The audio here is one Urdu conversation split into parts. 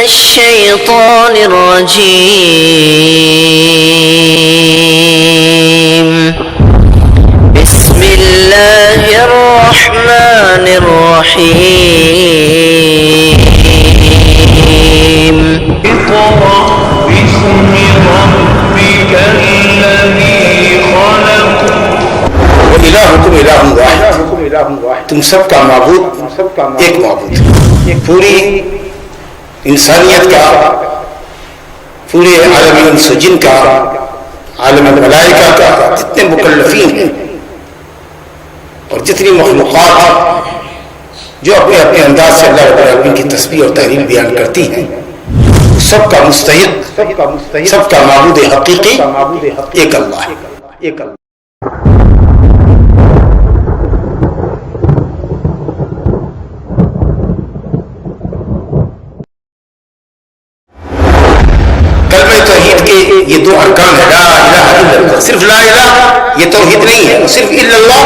الشيطان الرجيم. بسم الله الرحمن الرحيم. اقرأ باسم ربك الذي خلق. وإلهكم إله واحد. تم سب کا معبود ایک معبود. پوری انسانیت کا، پورے عالم انس و جن کا، عالم ملائکہ کا، جتنے مکلفین ہیں اور جتنی مخلوقات جو اپنے اپنے انداز سے اللہ رب العالمین کی تسبیح اور تحریف بیان کرتی ہیں، سب کا مستحق، سب کا معبود حقیقی ایک اللہ ہے. یہ دو ارکان ہے، لا الہ الا اللہ. صرف لا الہ یہ توحید نہیں ہے، صرف الا اللہ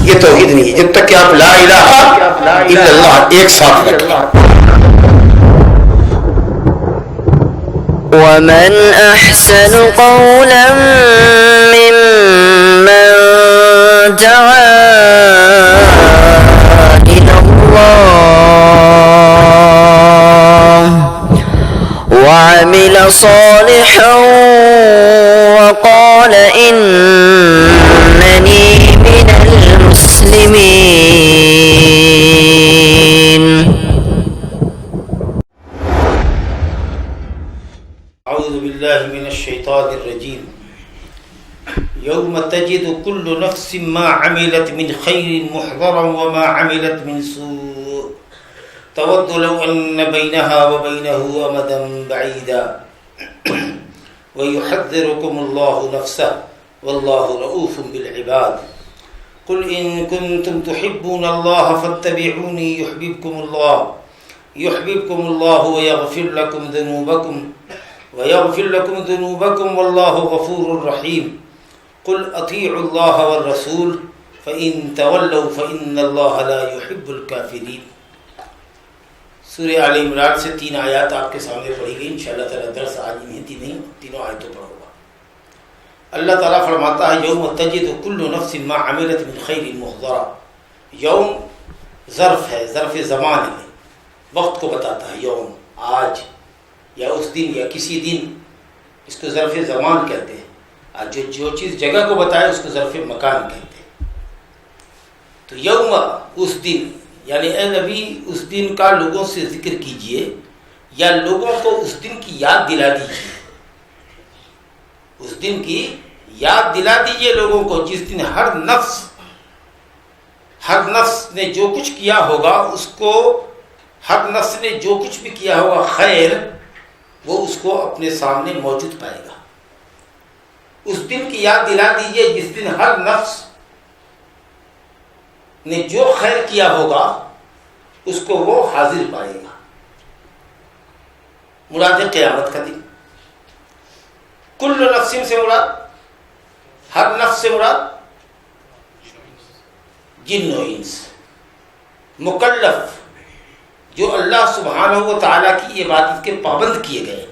یہ توحید نہیں ہے. جب تک کہ آپ لا الہ الا اللہ ایک ساتھ رکھیں. ومن أحسن قولا ممن دعا إلى الله وعمل صالحا وقال إنني من المسلمين. اعوذ باللہ من الشیطان الرجیم. یوم تجد کل نفس ما عملت من خیر محضرا وما عملت من سوء تود لو ان بینها وبینه امدا بعیدا ويحذركم الله نفسه والله رؤوف بالعباد. قل إن كنتم تحبون الله فاتبعوني يحببكم الله ويغفر لكم ذنوبكم والله غفور رحيم. قل أطيعوا الله والرسول فإن تولوا فإن الله لا يحب الكافرين. سورہ آل عمران سے 3 آیات آپ کے سامنے پڑھی گئی. انشاءاللہ تعالیٰ درس آج نہیں تینوں آیتوں پر ہوگا. اللہ تعالیٰ فرماتا ہے یوم تجد کل نفس ما عملت من خیر محضرا. یوم ظرف ہے، ظرف زمان ہے، وقت کو بتاتا ہے. یوم آج یا اس دن یا کسی دن، اس کو ظرف زمان کہتے ہیں. جو چیز جگہ کو بتائے اس کو ظرف مکان کہتے ہیں. تو یوم اس دن، یعنی اے نبی اس دن کا لوگوں سے ذکر کیجئے یا لوگوں کو اس دن کی یاد دلا دیجئے. اس دن کی یاد دلا دیجئے لوگوں کو جس دن ہر نفس نے جو کچھ کیا ہوگا، اس کو ہر نفس نے جو کچھ بھی کیا ہوگا خیر، وہ اس کو اپنے سامنے موجود پائے گا. اس دن کی یاد دلا دیجئے جس دن ہر نفس نے جو خیر کیا ہوگا اس کو وہ حاضر پائے گا. مراد قیامت کا دن. کل نفس سے مراد، ہر نفس سے مراد جن و انس. مکلف جو اللہ سبحانہ و تعالیٰ کی عبادت کے پابند کیے گئے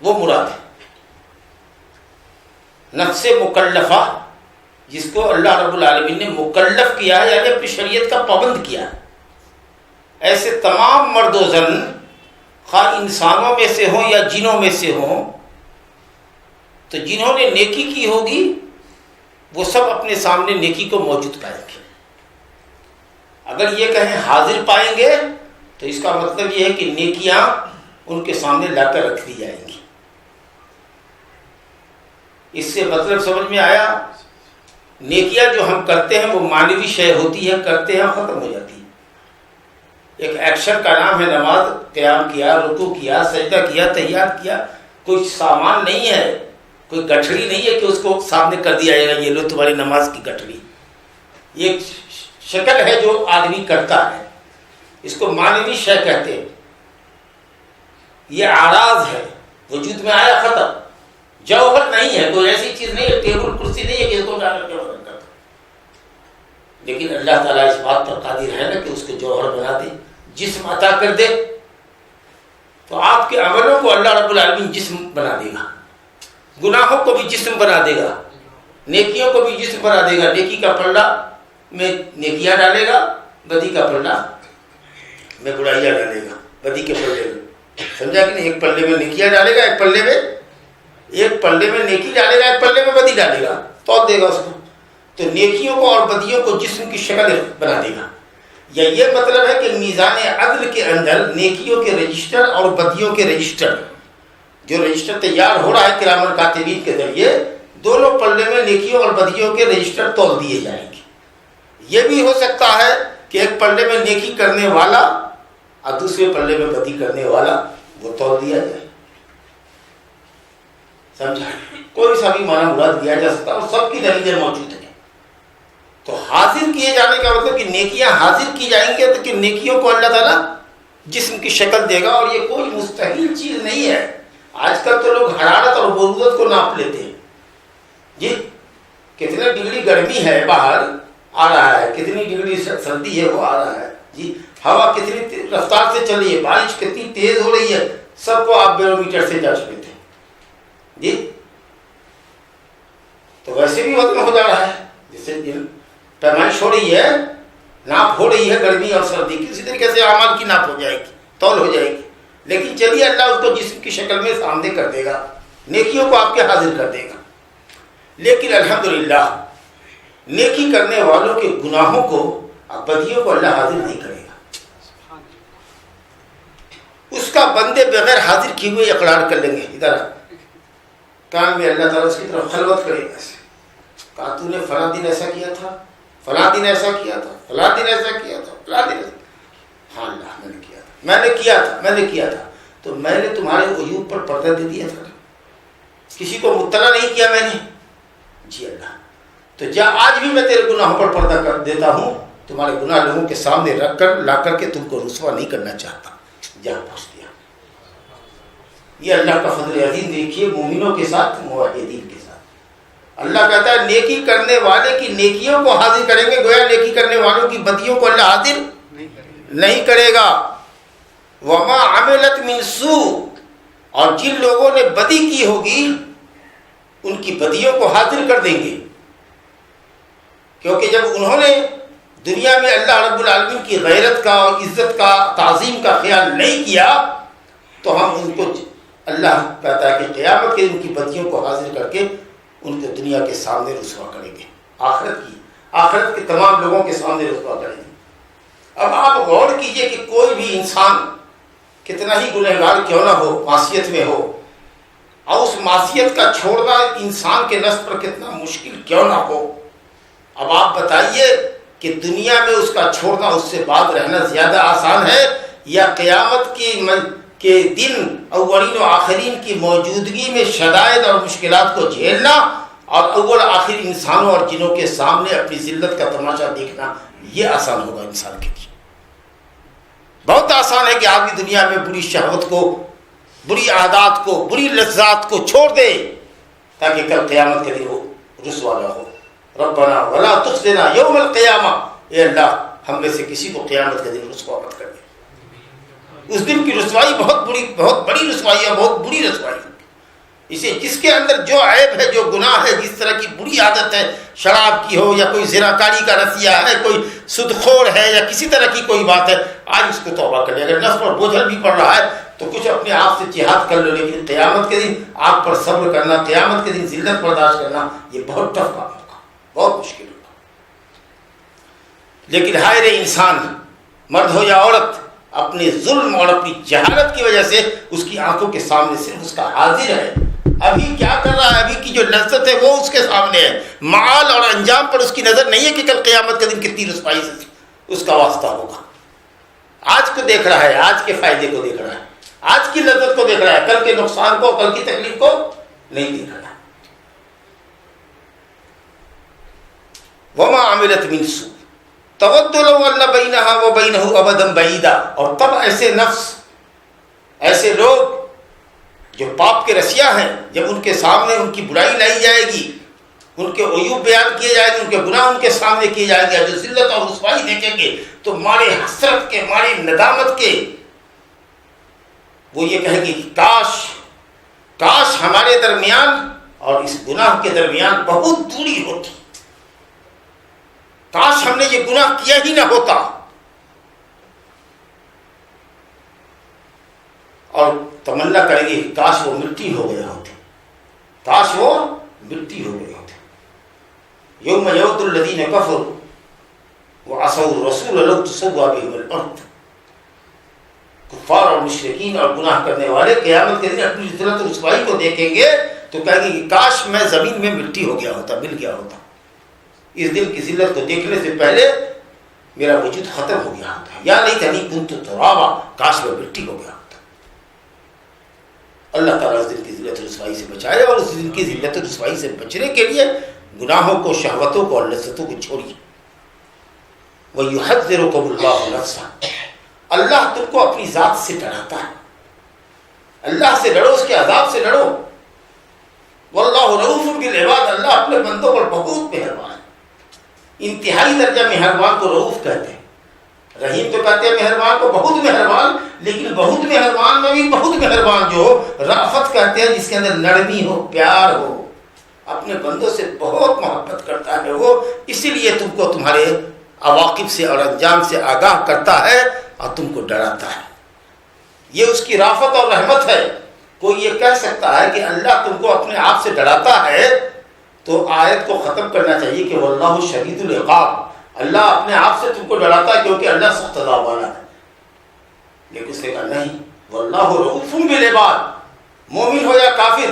وہ مراد ہے. نفس مکلفہ جس کو اللہ رب العالمین نے مکلف کیا ہے، یعنی اپنی شریعت کا پابند کیا ہے. ایسے تمام مرد و زن، خواہ انسانوں میں سے ہوں یا جنوں میں سے ہوں، تو جنہوں نے نیکی کی ہوگی وہ سب اپنے سامنے نیکی کو موجود پائیں گے. اگر یہ کہیں حاضر پائیں گے تو اس کا مطلب یہ ہے کہ نیکیاں ان کے سامنے لا کر رکھ دی جائیں گی. اس سے مطلب سمجھ میں آیا؟ نیکیاں جو ہم کرتے ہیں وہ معنوی شے ہوتی ہے، کرتے ہیں ختم ہو جاتی ہے. ایک ایکشن کا نام ہے نماز. قیام کیا، رکوع کیا، سجدہ کیا، تحیات کیا. کوئی سامان نہیں ہے، کوئی گٹھڑی نہیں ہے کہ اس کو سامنے کر دیا جائے گا یہ لو تمہاری نماز کی گٹھڑی. یہ شکل ہے جو آدمی کرتا ہے، اس کو معنوی شے کہتے ہیں. یہ اعراض ہے، وجود میں آیا ختم. جوہر نہیں ہے، کوئی ایسی چیز نہیں ہے، ٹیبل کرسی نہیں ہے کہ اس کو جا کر کے وزن کرتا. لیکن اللہ تعالیٰ اس بات پر قادر ہے نا کہ اس کو جوہر بنا دے، جسم عطا کر دے. تو آپ کے عملوں کو اللہ رب العالمین جسم بنا دے گا، گناہوں کو بھی جسم بنا دے گا، نیکیوں کو بھی جسم بنا دے گا۔ نیکی کا پلڑا میں نیکیاں ڈالے گا، بدی کا پلڑا میں برائیاں ڈالے گا، بدی کے پلڑے میں، سمجھا کہ نہیں؟ ایک پلڑے میں نیکیاں ڈالے گا، ایک پلڑے میں نیکی ڈالے گا، ایک پلڑے میں بدی ڈالے گا، توڑ دے گا اس کو۔ تو نیکیوں کو اور بدیوں کو جسم کی شکل بنا دے گا۔ یا یہ مطلب ہے کہ میزان عدل کے اندر نیکیوں کے رجسٹر اور بدیوں کے رجسٹر، جو رجسٹر تیار ہو رہا ہے کرام کاتبین کے ذریعے، دونوں پلڑے میں نیکیوں اور بدیوں کے رجسٹر تول دیے جائیں گے۔ یہ بھی ہو سکتا ہے کہ ایک پلڑے میں نیکی کرنے والا اور دوسرے پلڑے میں بدی کرنے والا وہ تول دیا جائے، سمجھا؟ کوئی سا بھی معنی مراد دیا جا سکتا ہے اور سب کی دلیلیں موجود ہیں۔ تو حاضر کیے جانے کا مطلب کہ نیکیاں حاضر کی جائیں گے، تو کہ نیکیوں کو اللہ تعالیٰ جسم کی شکل دے گا، اور یہ کوئی مستحیل چیز نہیں ہے۔ آج کل تو لوگ حرارت اور برودت کو ناپ لیتے ہیں، جی کتنے ڈگری گرمی ہے باہر آ رہا ہے، کتنی ڈگری سردی ہے وہ آ رہا ہے، جی ہوا کتنی رفتار سے چل رہی ہے، بارش کتنی تیز ہو رہی ہے، سب کو آپ بیرو میٹر سے جانچ لیتے ہیں، جی تو ویسے بھی وزن ہو جا رہا ہے، جیسے پیمائش ہو رہی ہے، ناپ ہو رہی ہے گرمی اور سردی کی، اسی طریقے سے اعمال کی ناپ ہو جائے گی، تول ہو جائے گی۔ لیکن چلیے اللہ اس کو جسم کی شکل میں سامنے کر دے گا، نیکیوں کو آپ کے حاضر کر دے گا۔ لیکن الحمدللہ نیکی کرنے والوں کے گناہوں کو اور بدیوں کو اللہ حاضر نہیں کرے گا، اس کا بندے بغیر حاضر کیے ہوئے اقرار کر لیں گے، ادھر کان میں اللہ تعالیٰ اس کی طرف خلوت کرے گا، کہا تو نے فلاں دن ایسا کیا تھا، فلاں دن ایسا کیا تھا، فلاں دن ایسا کیا تھا، فلاں دن ایسا، ہاں اللہ میں نے کیا تھا، میں نے کیا تھا، تو میں نے تمہارے عیوب پر پردہ دے دیا تھا، کسی کو مطلع نہیں کیا میں نے، جی اللہ، تو جا آج بھی میں تیرے گناہوں پر پردہ کر دیتا ہوں، تمہارے گناہ لوگوں کے سامنے رکھ کر لا کر کے تم کو رسوا نہیں کرنا چاہتا، جا پوچھ دیا۔ یہ اللہ کا فضل عظیم دیکھیے مومنوں کے ساتھ، موحدین کے ساتھ۔ اللہ کہتا ہے نیکی کرنے والے کی نیکیوں کو حاضر کریں گے، گویا نیکی کرنے والوں کی بدیوں کو اللہ حاضر نہیں کرے گا۔ وما عملت من سوء، اور جن لوگوں نے بدی کی ہوگی ان کی بدیوں کو حاضر کر دیں گے، کیونکہ جب انہوں نے دنیا میں اللہ رب العالمین کی غیرت کا اور عزت کا تعظیم کا خیال نہیں کیا، تو ہم ان کو، اللہ کہتا ہے کہ قیامت کے ان کی بدیوں کو حاضر کر کے ان کو دنیا کے سامنے رسوا کریں گے، آخرت کے تمام لوگوں کے سامنے رسوا کریں گے۔ اب آپ غور کیجئے کہ کوئی بھی انسان کتنا ہی گنہگار کیوں نہ ہو، معصیت میں ہو، اور اس معصیت کا چھوڑنا انسان کے نفس پر کتنا مشکل کیوں نہ ہو، اب آپ بتائیے کہ دنیا میں اس کا چھوڑنا، اس سے بعد رہنا زیادہ آسان ہے، یا قیامت کے دن اولین و آخرین کی موجودگی میں شدائد اور مشکلات کو جھیلنا اور اول آخر انسانوں اور جنوں کے سامنے اپنی ذلت کا تماشا دیکھنا، یہ آسان ہوگا انسان کے لیے؟ بہت آسان ہے کہ آدمی دنیا میں بری شہوت کو، بری عادات کو، بری لذات کو چھوڑ دے، تاکہ کل قیامت کے دن وہ رسوا نہ ہو۔ ربنا ولا تخزنا یوم القیامہ، اے اللہ ہم میں سے کسی کو قیامت کے دن رسوا مت کر دے۔ اس دن کی رسوائی بہت بڑی رسوائی ہے، بہت بری رسوائی ہے۔ اسے جس کے اندر جو عیب ہے، جو گناہ ہے، جس طرح کی بری عادت ہے، شراب کی ہو یا کوئی زناکاری کا رسیہ ہے، کوئی سودخور ہے یا کسی طرح کی کوئی بات ہے، آج اس کو توبہ کر لے۔ اگر نفس پر بوجھل بھی پڑ رہا ہے تو کچھ اپنے آپ سے جہاد کر لو، لیکن قیامت کے دن آپ پر صبر کرنا، قیامت کے دن ذلت برداشت کرنا، یہ بہت ٹف کام ہوگا، بہت مشکل ہوگا۔ لیکن ہائے رے انسان، مرد ہو یا عورت، اپنے ظلم اور اپنی جہالت کی وجہ سے اس کی آنکھوں کے سامنے صرف اس کا حاضر ہے، ابھی کیا کر رہا ہے، ابھی کی جو لذت ہے وہ اس کے سامنے ہے، معال اور انجام پر اس کی نظر نہیں ہے کہ کل قیامت کے دن کتنی رسوائی سے اس کا واسطہ ہوگا۔ آج کو دیکھ رہا ہے، آج کے فائدے کو دیکھ رہا ہے، آج کی لذت کو دیکھ رہا ہے، کل کے نقصان کو، کل کی تکلیف کو نہیں دیکھ رہا۔ وما عملت من سوء تود لو ان بینها وبینه ابدا بعیدا، اور تب ایسے نفس، ایسے لوگ جو پاپ کے رسیہ ہیں، جب ان کے سامنے ان کی برائی لائی جائے گی، ان کے عیوب بیان کیے جائیں گے، ان کے گناہ ان کے سامنے کیے جائیں گے، جو ذلت اور رسوائی دیکھیں گے تو مارے حسرت کے، مارے ندامت کے وہ یہ کہیں گے کہ کاش ہمارے درمیان اور اس گناہ کے درمیان بہت دوری ہوتی، کاش ہم نے یہ گناہ کیا ہی نہ ہوتا، اور تمنا کریں گے کاش وہ مٹی ہو گئے ہوتے، کاش وہ مٹی ہو گئے ہوتے۔ یوم یود الذین کفروا وعصوا الرسول لو تسوی بهم الارض، کفار اور مشرکین اور گناہ کرنے والے قیامت کے دن اپنی ذلت و رسوائی کو دیکھیں گے تو کہیں گے کہ کاش میں زمین میں مٹی ہو گیا ہوتا، مل گیا ہوتا، اس دن کی ذلت کو دیکھنے سے پہلے میرا وجود ختم ہو گیا ہوتا، یا لیتنی کنت ترابا، کاش میں مٹی ہو گیا ہوتا۔ اللہ تعالیٰ اس دن کی ذلت و رسوائی سے بچائے، اور اس دن کی ذلت و رسوائی سے بچنے کے لیے گناہوں کو، شہوتوں کو اور لذتوں کو چھوڑیے۔ وَيُحَذِّرُكُمُ اللَّهُ نَفْسَهُ، اللہ تم کو اپنی ذات سے ڈراتا ہے، اللہ سے لڑو، اس کے عذاب سے لڑو۔ وَاللَّهُ رَءُوفٌ بِالْعِبَادِ، اللہ اپنے بندوں پر بہت مہربان ہے، انتہائی درجہ مہربان کو رؤوف کہتے ہیں، رحیم تو کہتے ہیں مہربان کو، بہت مہربان، لیکن بہت مہربان میں بھی بہت مہربان جو رافت کہتے ہیں، جس کے اندر نرمی ہو، پیار ہو، اپنے بندوں سے بہت محبت کرتا ہے وہ، اسی لیے تم کو تمہارے عواقب سے اور انجام سے آگاہ کرتا ہے اور تم کو ڈراتا ہے۔ یہ اس کی رافت اور رحمت ہے۔ کوئی یہ کہہ سکتا ہے کہ اللہ تم کو اپنے آپ سے ڈراتا ہے تو آیت کو ختم کرنا چاہیے کہ واللہ شدید العقاب، اللہ اپنے آپ سے تم کو ڈراتا ہے کیونکہ اللہ سخت عذاب والا ہے۔ لیکن اس نے کہا نہیں، واللہ رؤوف بالعباد، مومن ہو یا کافر،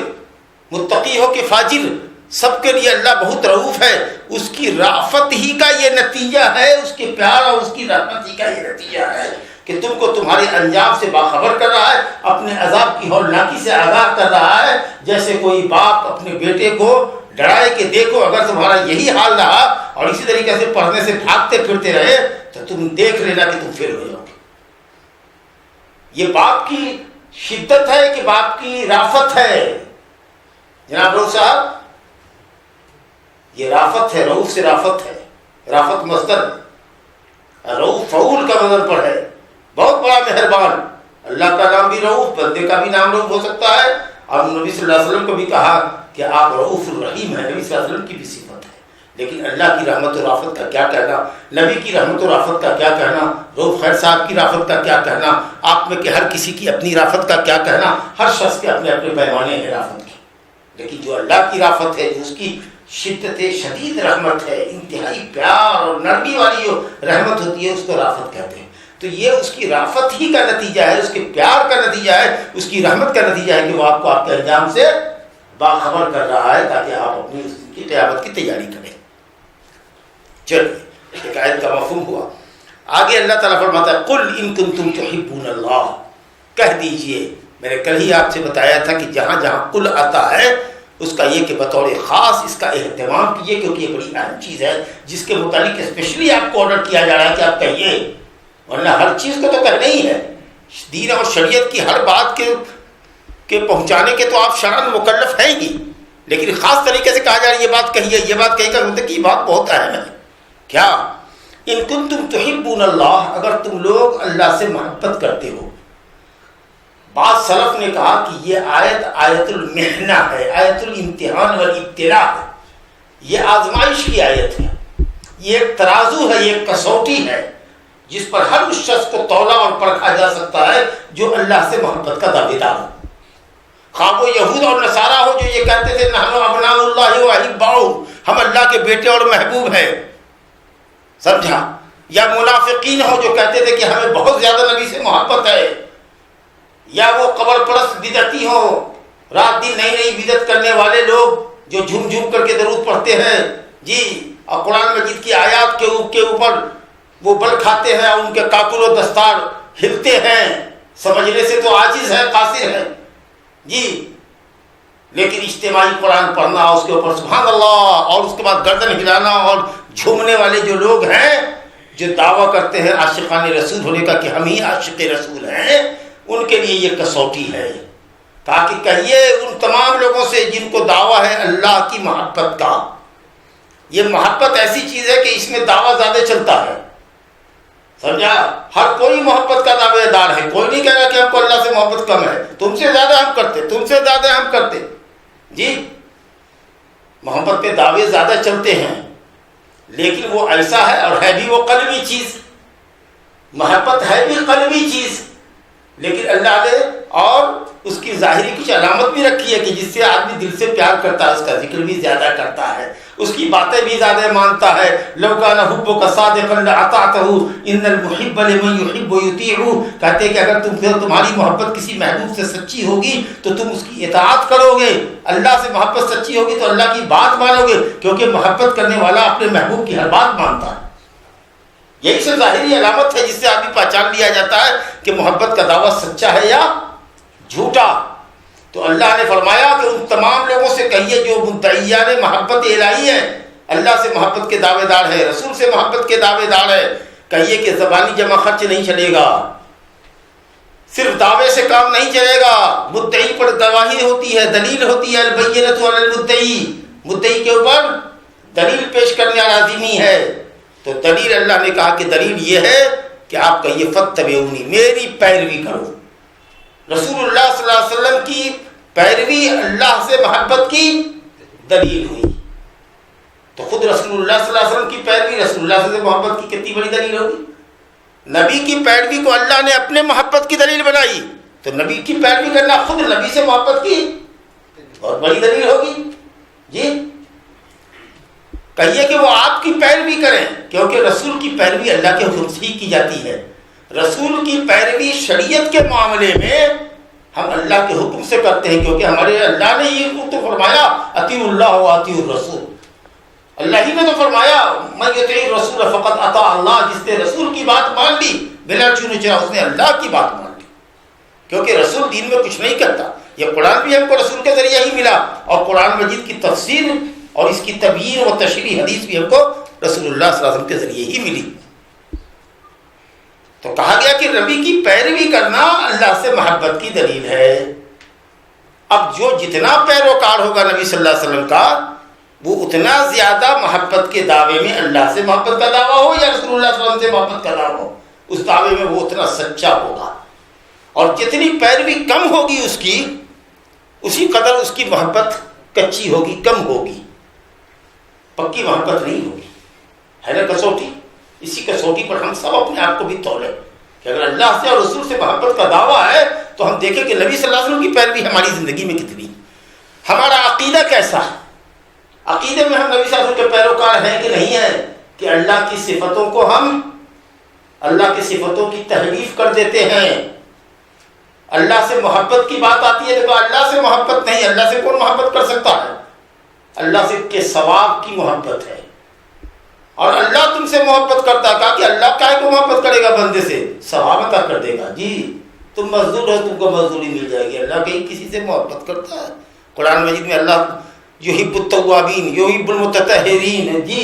متقی ہو کہ فاجر، سب کے لیے اللہ بہت رؤوف ہے۔ اس کی رافت ہی کا یہ نتیجہ ہے، اس کے پیار اور اس کی رحمت ہی کا یہ نتیجہ ہے کہ تم کو تمہارے انجام سے باخبر کر رہا ہے، اپنے عذاب کی ہولناکی سے آگاہ کر رہا ہے، جیسے کوئی باپ اپنے بیٹے کو ڈرائے کہ دیکھو اگر تمہارا یہی حال رہا اور اسی طریقے سے پڑھنے سے بھاگتے پھرتے رہے تو تم دیکھ لینا کہ تم فیل ہو جاؤ گے۔ یہ باپ کی شدت ہے کہ باپ کی رافت ہے؟ جناب رؤوف صاحب، یہ رافت ہے، رؤوف سے رافت ہے، رافت مصدر، رؤوف فعول کا وزن پر ہے، بہت بڑا مہربان۔ اللہ کا نام بھی رؤوف، بندے کا بھی نام رؤوف ہو سکتا ہے، اور نبی صلی اللہ علیہ وسلم کو بھی کہا کہ آپ رؤوف الرحیم ہیں، نبی صلی اللہ علیہ وسلم کی بھی صفت ہے۔ لیکن اللہ کی رحمت و رافت کا کیا کہنا، نبی کی رحمت و رافت کا کیا کہنا، رؤوف خیر صاحب کی رافت کا کیا کہنا، آپ میں کہ ہر کسی کی اپنی رافت کا کیا کہنا، ہر شخص کے اپنے اپنے پیمانے ہیں رافت کے۔ لیکن جو اللہ کی رافت ہے، جو اس کی شدت شدید رحمت ہے، انتہائی پیار اور نرمی والی جو رحمت ہوتی ہے، اس کو رافت کہتے ہیں۔ تو یہ اس کی رافت ہی کا نتیجہ ہے، اس کے پیار کا نتیجہ ہے، اس کی رحمت کا نتیجہ ہے کہ وہ آپ کو آپ کے انجام سے باخبر کر رہا ہے تاکہ آپ اپنی اس کی قیامت کی تیاری کریں۔ چلیے، ایک آیت کا مفہوم ہوا۔ آگے اللہ تعالیٰ فرماتا ہے قل ان کنتم تحبون اللہ، کہہ دیجئے، میں نے کل ہی آپ سے بتایا تھا کہ جہاں جہاں قل آتا ہے اس کا یہ کہ بطور خاص اس کا اہتمام کیجیے، کیونکہ یہ بڑی اہم چیز ہے جس کے متعلق اسپیشلی آپ کو آرڈر کیا جا رہا ہے کہ آپ کہیے، ورنہ ہر چیز کو تو کہنا ہی ہے۔ دین اور شریعت کی ہر بات کے پہنچانے کے تو آپ شرعاً مکلف ہیں ہی، لیکن خاص طریقے سے کہا جا رہا ہے یہ بات کہیے، یہ بات کہی کر مطلب کہ یہ بات بہت اہم ہے۔ کیا؟ ان کنتم تحبون اللہ، اگر تم لوگ اللہ سے محبت کرتے ہو۔ بعض سلف نے کہا کہ یہ آیت آیت المحنہ ہے، آیت الامتحان والابتلاء ہے، یہ آزمائش کی آیت ہے، یہ ایک ترازو ہے، یہ ایک کسوٹی ہے جس پر ہر اس شخص کو تولا اور پرکھا جا سکتا ہے جو اللہ سے محبت کا دعوے دار ہو۔ خواہ وہ یہود اور نصارہ ہو جو یہ کہتے تھے نحن ابناء اللہ واحباؤہ، ہم اللہ کے بیٹے اور محبوب ہیں، سمجھا؟ یا منافقین ہو جو کہتے تھے کہ ہمیں بہت زیادہ نبی سے محبت ہے، یا وہ قبر پرست بدعتی ہو، رات دن نئی نئی بدعت کرنے والے لوگ جو جھوم جھوم کر کے درود پڑھتے ہیں جی، اور قرآن مجید کی آیات کے اوپر وہ بل کھاتے ہیں اور ان کے کاکل و دستار ہلتے ہیں، سمجھنے سے تو عاجز ہے، قاصر ہے جی، لیکن اجتماعی قرآن پڑھنا اور اس کے اوپر سبحان اللہ اور اس کے بعد گردن ہلانا اور جھومنے والے جو لوگ ہیں جو دعویٰ کرتے ہیں عاشقان رسول ہونے کا کہ ہم ہی عاشق رسول ہیں، ان کے لیے یہ کسوٹی ہے، تاکہ کہیے ان تمام لوگوں سے جن کو دعویٰ ہے اللہ کی محبت کا، یہ محبت ایسی چیز ہے کہ اس میں دعویٰ زیادہ چلتا ہے، سمجھا؟ ہر کوئی محبت کا دعوے دار ہے، کوئی نہیں کہہ رہا کہ ہم کو اللہ سے محبت کم ہے، تم سے زیادہ ہم کرتے، تم سے زیادہ ہم کرتے. جی محبت پہ دعوے زیادہ چلتے ہیں، لیکن وہ ایسا ہے اور ہے بھی وہ قلبی چیز. محبت ہے بھی قلبی چیز، لیکن اللہ نے اور اس کی ظاہری کچھ علامت بھی رکھی ہے کہ جس سے آدمی دل سے پیار کرتا ہے، اس کا ذکر بھی زیادہ کرتا ہے، اس کی باتیں بھی زیادہ مانتا ہے. لو کان حبک صادقا لاطعته ان المحب لمن يحب يطيع. کہتے ہیں کہ اگر تمہاری محبت کسی محبوب سے سچی ہوگی تو تم اس کی اطاعت کرو گے. اللہ سے محبت سچی ہوگی تو اللہ کی بات مانو گے، کیونکہ محبت کرنے والا اپنے محبوب کی ہر بات مانتا ہے. یہی سے ظاہری علامت ہے جس سے آدمی پہچان لیا جاتا ہے کہ محبت کا دعویٰ سچا ہے یا جھوٹا. تو اللہ نے فرمایا کہ ان تمام لوگوں سے کہیے جو مدعیان محبت الہی ہے، اللہ سے محبت کے دعوے دار ہے، رسول سے محبت کے دعوے دار ہے، کہیے کہ زبانی جمع خرچ نہیں چلے گا، صرف دعوے سے کام نہیں چلے گا. مدعی پر گواہی ہوتی ہے، دلیل ہوتی ہے. البینۃ علی المدعی، مدعی کے اوپر دلیل پیش کرنا لازمی ہے. تو دلیل اللہ نے کہا کہ دلیل یہ ہے کہ آپ کہیے فاتبعونی، میری پیروی کرو. رسول اللہ صلی اللہ علیہ وسلم کی پیروی اللہ سے محبت کی دلیل ہوئی. تو خود رسول اللہ صلی اللہ علیہ وسلم کی پیروی رسول اللہ سے محبت کی کتنی بڑی دلیل ہوگی. نبی کی پیروی کو اللہ نے اپنے محبت کی دلیل بنائی، تو نبی کی پیروی کرنا خود نبی سے محبت کی بہت بڑی دلیل ہوگی. جی کہیے کہ وہ آپ کی پیروی کریں، کیونکہ رسول کی پیروی اللہ کے حکم سے ہی کی جاتی ہے. رسول کی پیروی شریعت کے معاملے میں ہم اللہ کے حکم سے کرتے ہیں، کیونکہ ہمارے اللہ نے یہ تو فرمایا اطیعوا اللہ و اطیعوا الرسول. اللہ ہی نے تو فرمایا من یطیع الرسول فقد اطاع اللہ. جس نے رسول کی بات مان لی بلا چونے چرا، اس نے اللہ کی بات مان لی، کیونکہ رسول دین میں کچھ نہیں کرتا. یہ قرآن بھی ہم کو رسول کے ذریعے ہی ملا، اور قرآن مجید کی تفسیر اور اس کی تبیین و تشریح حدیث بھی ہم کو رسول اللہ صلی اللہ علیہ وسلم کے ذریعے ہی ملی. تو کہا گیا کہ نبی کی پیروی کرنا اللہ سے محبت کی دلیل ہے. اب جو جتنا پیروکار ہوگا نبی صلی اللہ علیہ وسلم کا، وہ اتنا زیادہ محبت کے دعوے میں اللہ سے محبت کا دعویٰ ہو یا رسول اللہ صلی اللہ علیہ وسلم سے محبت کا دعویٰ ہو، اس دعوے میں وہ اتنا سچا ہوگا. اور جتنی پیروی کم ہوگی اس کی، اسی قدر اس کی محبت کچی ہوگی، کم ہوگی، پکی محبت نہیں ہوگی. ہے نا کسوٹی؟ اسی کسوٹی پر ہم سب اپنے آپ کو بھی تولیں کہ اگر اللہ سے اور رسول سے محبت کا دعویٰ ہے تو ہم دیکھیں کہ نبی صلی اللہ علیہ وسلم کی پیروی ہماری زندگی میں کتنی، ہمارا عقیدہ کیسا ہے. عقیدے میں ہم نبی صلی اللہ علیہ وسلم کے پیروکار ہیں کہ نہیں ہیں، کہ اللہ کی صفتوں کو ہم اللہ کی صفتوں کی تحریف کر دیتے ہیں. اللہ سے محبت کی بات آتی ہے تو اللہ سے محبت نہیں، اللہ سے کون محبت کر سکتا ہے؟ اللہ سے کے ثواب کی محبت ہے، اور اللہ تم سے محبت کرتا. کہا کہ اللہ کائے کو محبت کرے گا بندے سے؟ ثواب عطا کر دے گا. جی تم مزدور ہو، تم کو مزدوری مل جائے گی. اللہ کہیں کسی سے محبت کرتا ہے؟ قرآن مجید میں اللہ یحب التوابین یحب المتطہرین. جی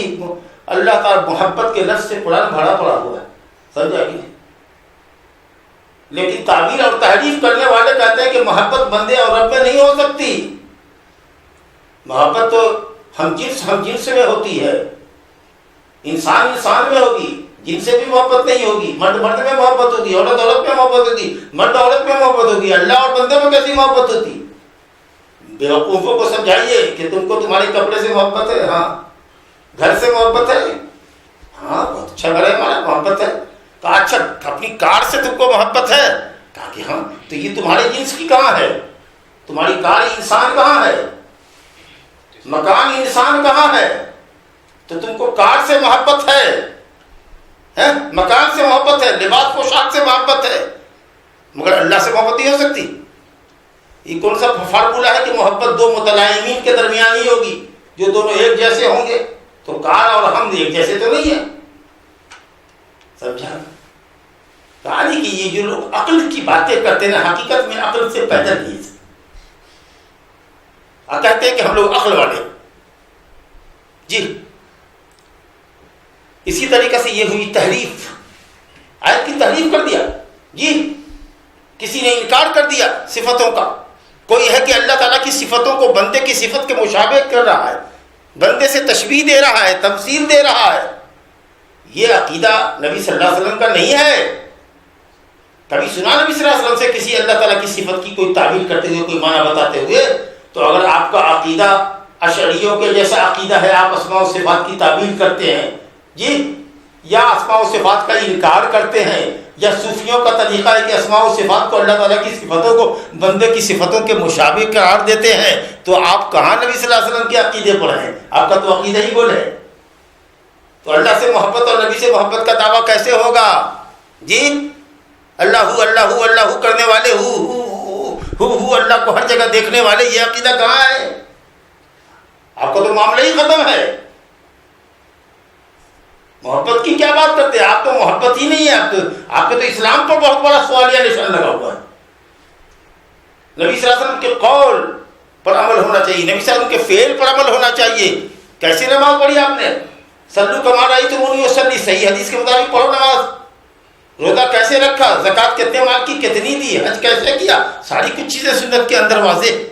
اللہ کا محبت کے لفظ سے قرآن بھرا پڑا ہوا ہے، سمجھا کہ نہیں؟ لیکن تعبیر اور تحریف کرنے والے کہتے ہیں کہ محبت بندے اور رب میں نہیں ہو سکتی. محبت تو ہم جنس میں ہوتی ہے، انسان میں ہوگی، جن سے بھی محبت نہیں ہوگی. مرد میں محبت ہوگی، عورت میں محبت ہوگی، مرد عورت میں محبت ہوگی. اللہ اور بندے میں کیسی محبت ہوتی؟ بیوقوفوں کو سمجھائیے کہ تم کو تمہارے کپڑے سے محبت ہے، ہاں. گھر سے محبت ہے، ہاں بہت اچھا گھر ہے ہمارا، محبت ہے. کہا اچھا اپنی کار سے تم کو محبت ہے؟ کہا کہ ہاں. تو یہ تمہارے جنس کی کہاں ہے؟ تمہاری کار انسان کہاں ہے؟ مکان انسان کہاں ہے؟ تو تم کو کار سے محبت ہے، مکان سے محبت ہے، لباس پوشاک سے محبت ہے، مگر اللہ سے محبت نہیں ہو سکتی. یہ کون سا فارمولہ ہے کہ محبت دو متلائمین کے درمیان ہی ہوگی جو دونوں ایک جیسے ہوں گے؟ تو کار اور ہم ایک جیسے تو نہیں ہیں، سمجھا؟ کہا نہیں کہ یہ جو لوگ عقل کی باتیں کرتے ہیں حقیقت میں عقل سے پیدا نہیں ہے. کہتے ہیں کہ ہم لوگ عقل والے. جی اسی طریقے سے یہ ہوئی تحریف، آیت کی تحریف کر دیا. جی کسی نے انکار کر دیا صفتوں کا. کوئی ہے کہ اللہ تعالیٰ کی صفتوں کو بندے کی صفت کے مشابہ کر رہا ہے، بندے سے تشبیہ دے رہا ہے، تمثیل دے رہا ہے. یہ عقیدہ نبی صلی اللہ علیہ وسلم کا نہیں ہے. کبھی سنا نبی صلی اللہ علیہ وسلم سے کسی اللہ تعالیٰ کی صفت کی کوئی تعبیر کرتے ہوئے، کوئی معنی بتاتے ہوئے؟ تو اگر آپ کا عقیدہ اشعریوں کے جیسا عقیدہ ہے، آپ اسماء و صفات کی تعبیر کرتے ہیں جی، یا اسماء و صفات کا انکار کرتے ہیں، یا صوفیوں کا طریقہ ہے کہ اسماء و صفات کو اللہ تعالیٰ کی صفتوں کو بندے کی صفتوں کے مشابہ قرار دیتے ہیں، تو آپ کہاں نبی صلی اللہ علیہ وسلم کے عقیدے پر ہیں؟ آپ کا تو عقیدہ ہی گول ہے. تو اللہ سے محبت اور نبی سے محبت کا دعویٰ کیسے ہوگا جی؟ اللہ اللہ اللہ کرنے والے ہو اللہ کو ہر جگہ دیکھنے والے، یہ عقیدہ کہاں ہے؟ آپ کا تو معاملہ ہی ختم ہے. محبت کی کیا بات کرتے ہیں آپ؟ تو محبت ہی نہیں ہے. آپ کے تو اسلام پر بہت بڑا سوالیہ نشان لگا ہوا ہے. نبی صلی اللہ علیہ وسلم کے قول پر عمل ہونا چاہیے، نبی صلی اللہ علیہ وسلم کے فعل پر عمل ہونا چاہیے. کیسی نماز پڑھی آپ نے؟ صلو کما رأیتمونی اصلی، صحیح حدیث کے مطابق پڑھو نماز. روزہ کیسے رکھا؟ زکوٰۃ کتنے مال کی کتنی دی؟ حج کیسے کیا؟ ساری کچھ چیزیں سنت کے اندر واضح.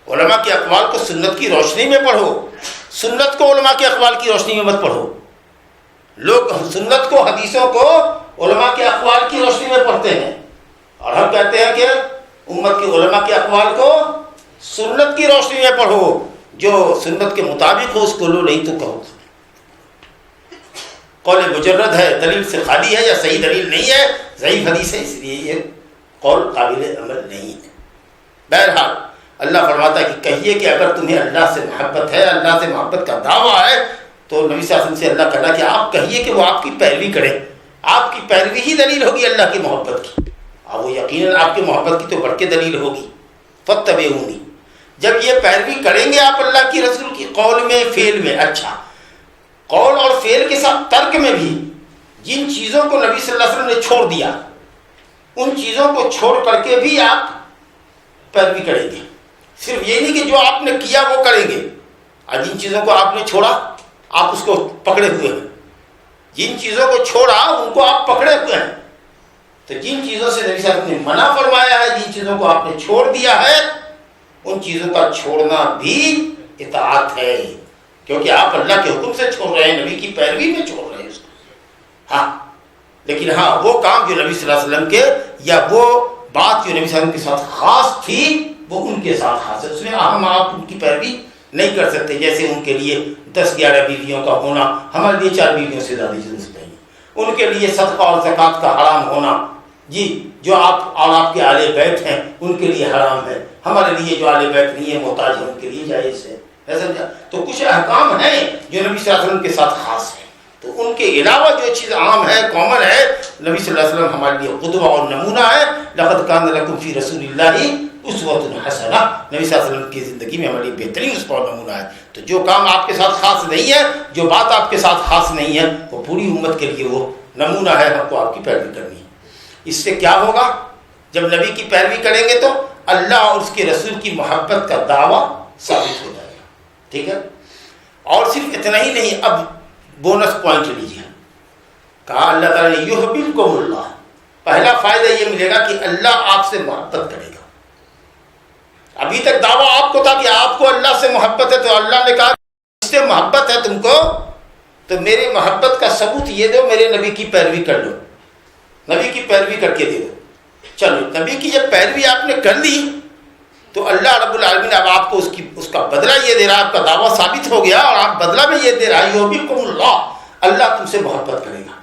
علماء کے اقوال کو سنت کی روشنی میں پڑھو، سنت کو علماء کے اقوال کی روشنی میں مت پڑھو. لوگ سنت کو، حدیثوں کو علماء کے اقوال کی روشنی میں پڑھتے ہیں، اور ہم کہتے ہیں کہ امت کے علماء کے اقوال کو سنت کی روشنی میں پڑھو. جو سنت کے مطابق ہو اس کو لو، نہیں تو کہو قول مجرد ہے، دلیل سے خالی ہے، یا صحیح دلیل نہیں ہے، ضعیف حدیث ہے، اس لیے یہ قول قابل عمل نہیں ہے. بہرحال اللہ فرماتا ہے کہ کہیے کہ اگر تمہیں اللہ سے محبت ہے، اللہ سے محبت کا دعویٰ ہے، تو نبی صلی اللہ علیہ وسلم سے اللہ کہنا کہ آپ کہیے کہ وہ آپ کی پیروی کریں. آپ کی پیروی ہی دلیل ہوگی اللہ کی محبت کی، اور وہ یقیناً آپ کی محبت کی تو بڑھ کے دلیل ہوگی. فاتبعونی، جب یہ پیروی کریں گے آپ اللہ کی رسول کی قول میں، فعل میں، اچھا قول اور فعل کے ساتھ ترک میں بھی جن چیزوں کو نبی صلی اللہ علیہ وسلم نے چھوڑ دیا، ان چیزوں کو چھوڑ کر کے بھی آپ پیروی کریں گے. صرف یہ نہیں کہ جو آپ نے کیا وہ کریں گے، اور جن چیزوں کو آپ نے چھوڑا آپ اس کو پکڑے ہوئے ہیں. جن چیزوں کو چھوڑا ان کو آپ پکڑے ہوئے ہیں. تو جن چیزوں سے نبی صلی اللہ علیہ وسلم نے منع فرمایا ہے، جن چیزوں کو آپ نے چھوڑ دیا ہے، ان چیزوں کا چھوڑنا بھی اطاعت ہے، کیونکہ آپ اللہ کے حکم سے چھوڑ رہے ہیں، نبی کی پیروی میں چھوڑ رہے ہیں اس کو. ہاں لیکن ہاں وہ کام جو نبی صلی اللہ علیہ وسلم کے، یا وہ بات جو نبی صلی اللہ علیہ وسلم کے ساتھ خاص تھی، وہ ان کے ساتھ خاص ہے. اس میں ہم آپ ان کی پیروی نہیں کر سکتے. جیسے ان کے لیے 10-11 بیویوں کا ہونا ہمارے لیے 4 بیویوں سے زیادہ ضرورت نہیں. ان کے لیے صدقہ اور زکوٰۃ کا حرام ہونا جی، جو آپ اور آپ کے اہل بیت ہیں ان کے لیے حرام ہے. ہمارے لیے جو اہل بیت نہیں ہے، محتاج ہیں، ان کے لیے جائز ہے. سمجھا؟ تو کچھ احکام ہیں جو نبی صلی اللہ علیہ وسلم کے ساتھ خاص ہیں. تو ان کے علاوہ جو چیز عام ہے، کامن ہے، نبی صلی اللہ علیہ وسلم ہمارے لیے قدوہ اور نمونہ ہے. لقد کان لکم فی رسول اللہ اسوۃ حسنہ، نبی صلی اللہ علیہ وسلم کی زندگی میں ہمارے لیے بہترین اسوہ اور نمونہ ہے. تو جو کام آپ کے ساتھ خاص نہیں ہے، جو بات آپ کے ساتھ خاص نہیں ہے، وہ پوری امت کے لیے وہ نمونہ ہے. ہم کو آپ کی پیروی کرنی ہے. اس سے کیا ہوگا؟ جب نبی کی پیروی کریں گے تو اللہ اور اس کے رسول کی محبت کا دعویٰ ثابت ہو جائے گا. ٹھیک ہے؟ اور صرف اتنا ہی نہیں، اب بونس پوائنٹ لیجیے. کہا اللہ تعالیٰ نے یحببکم اللہ، پہلا فائدہ یہ ملے گا کہ اللہ آپ سے محبت کرے گا. ابھی تک دعویٰ آپ کو تھا کہ آپ کو اللہ سے محبت ہے، تو اللہ نے کہا اس سے محبت ہے تم کو، تو میری محبت کا ثبوت یہ دو، میرے نبی کی پیروی کر لو، نبی کی پیروی کر کے دے دو. چلو نبی کی جب پیروی آپ نے کر لی تو اللہ رب العالمین اب آپ کو اس کا بدلہ یہ دے رہا ہے. آپ کا دعویٰ ثابت ہو گیا اور آپ بدلہ میں یہ دے رہا ہے یحببکم اللہ، اللہ تم سے محبت کرے گا.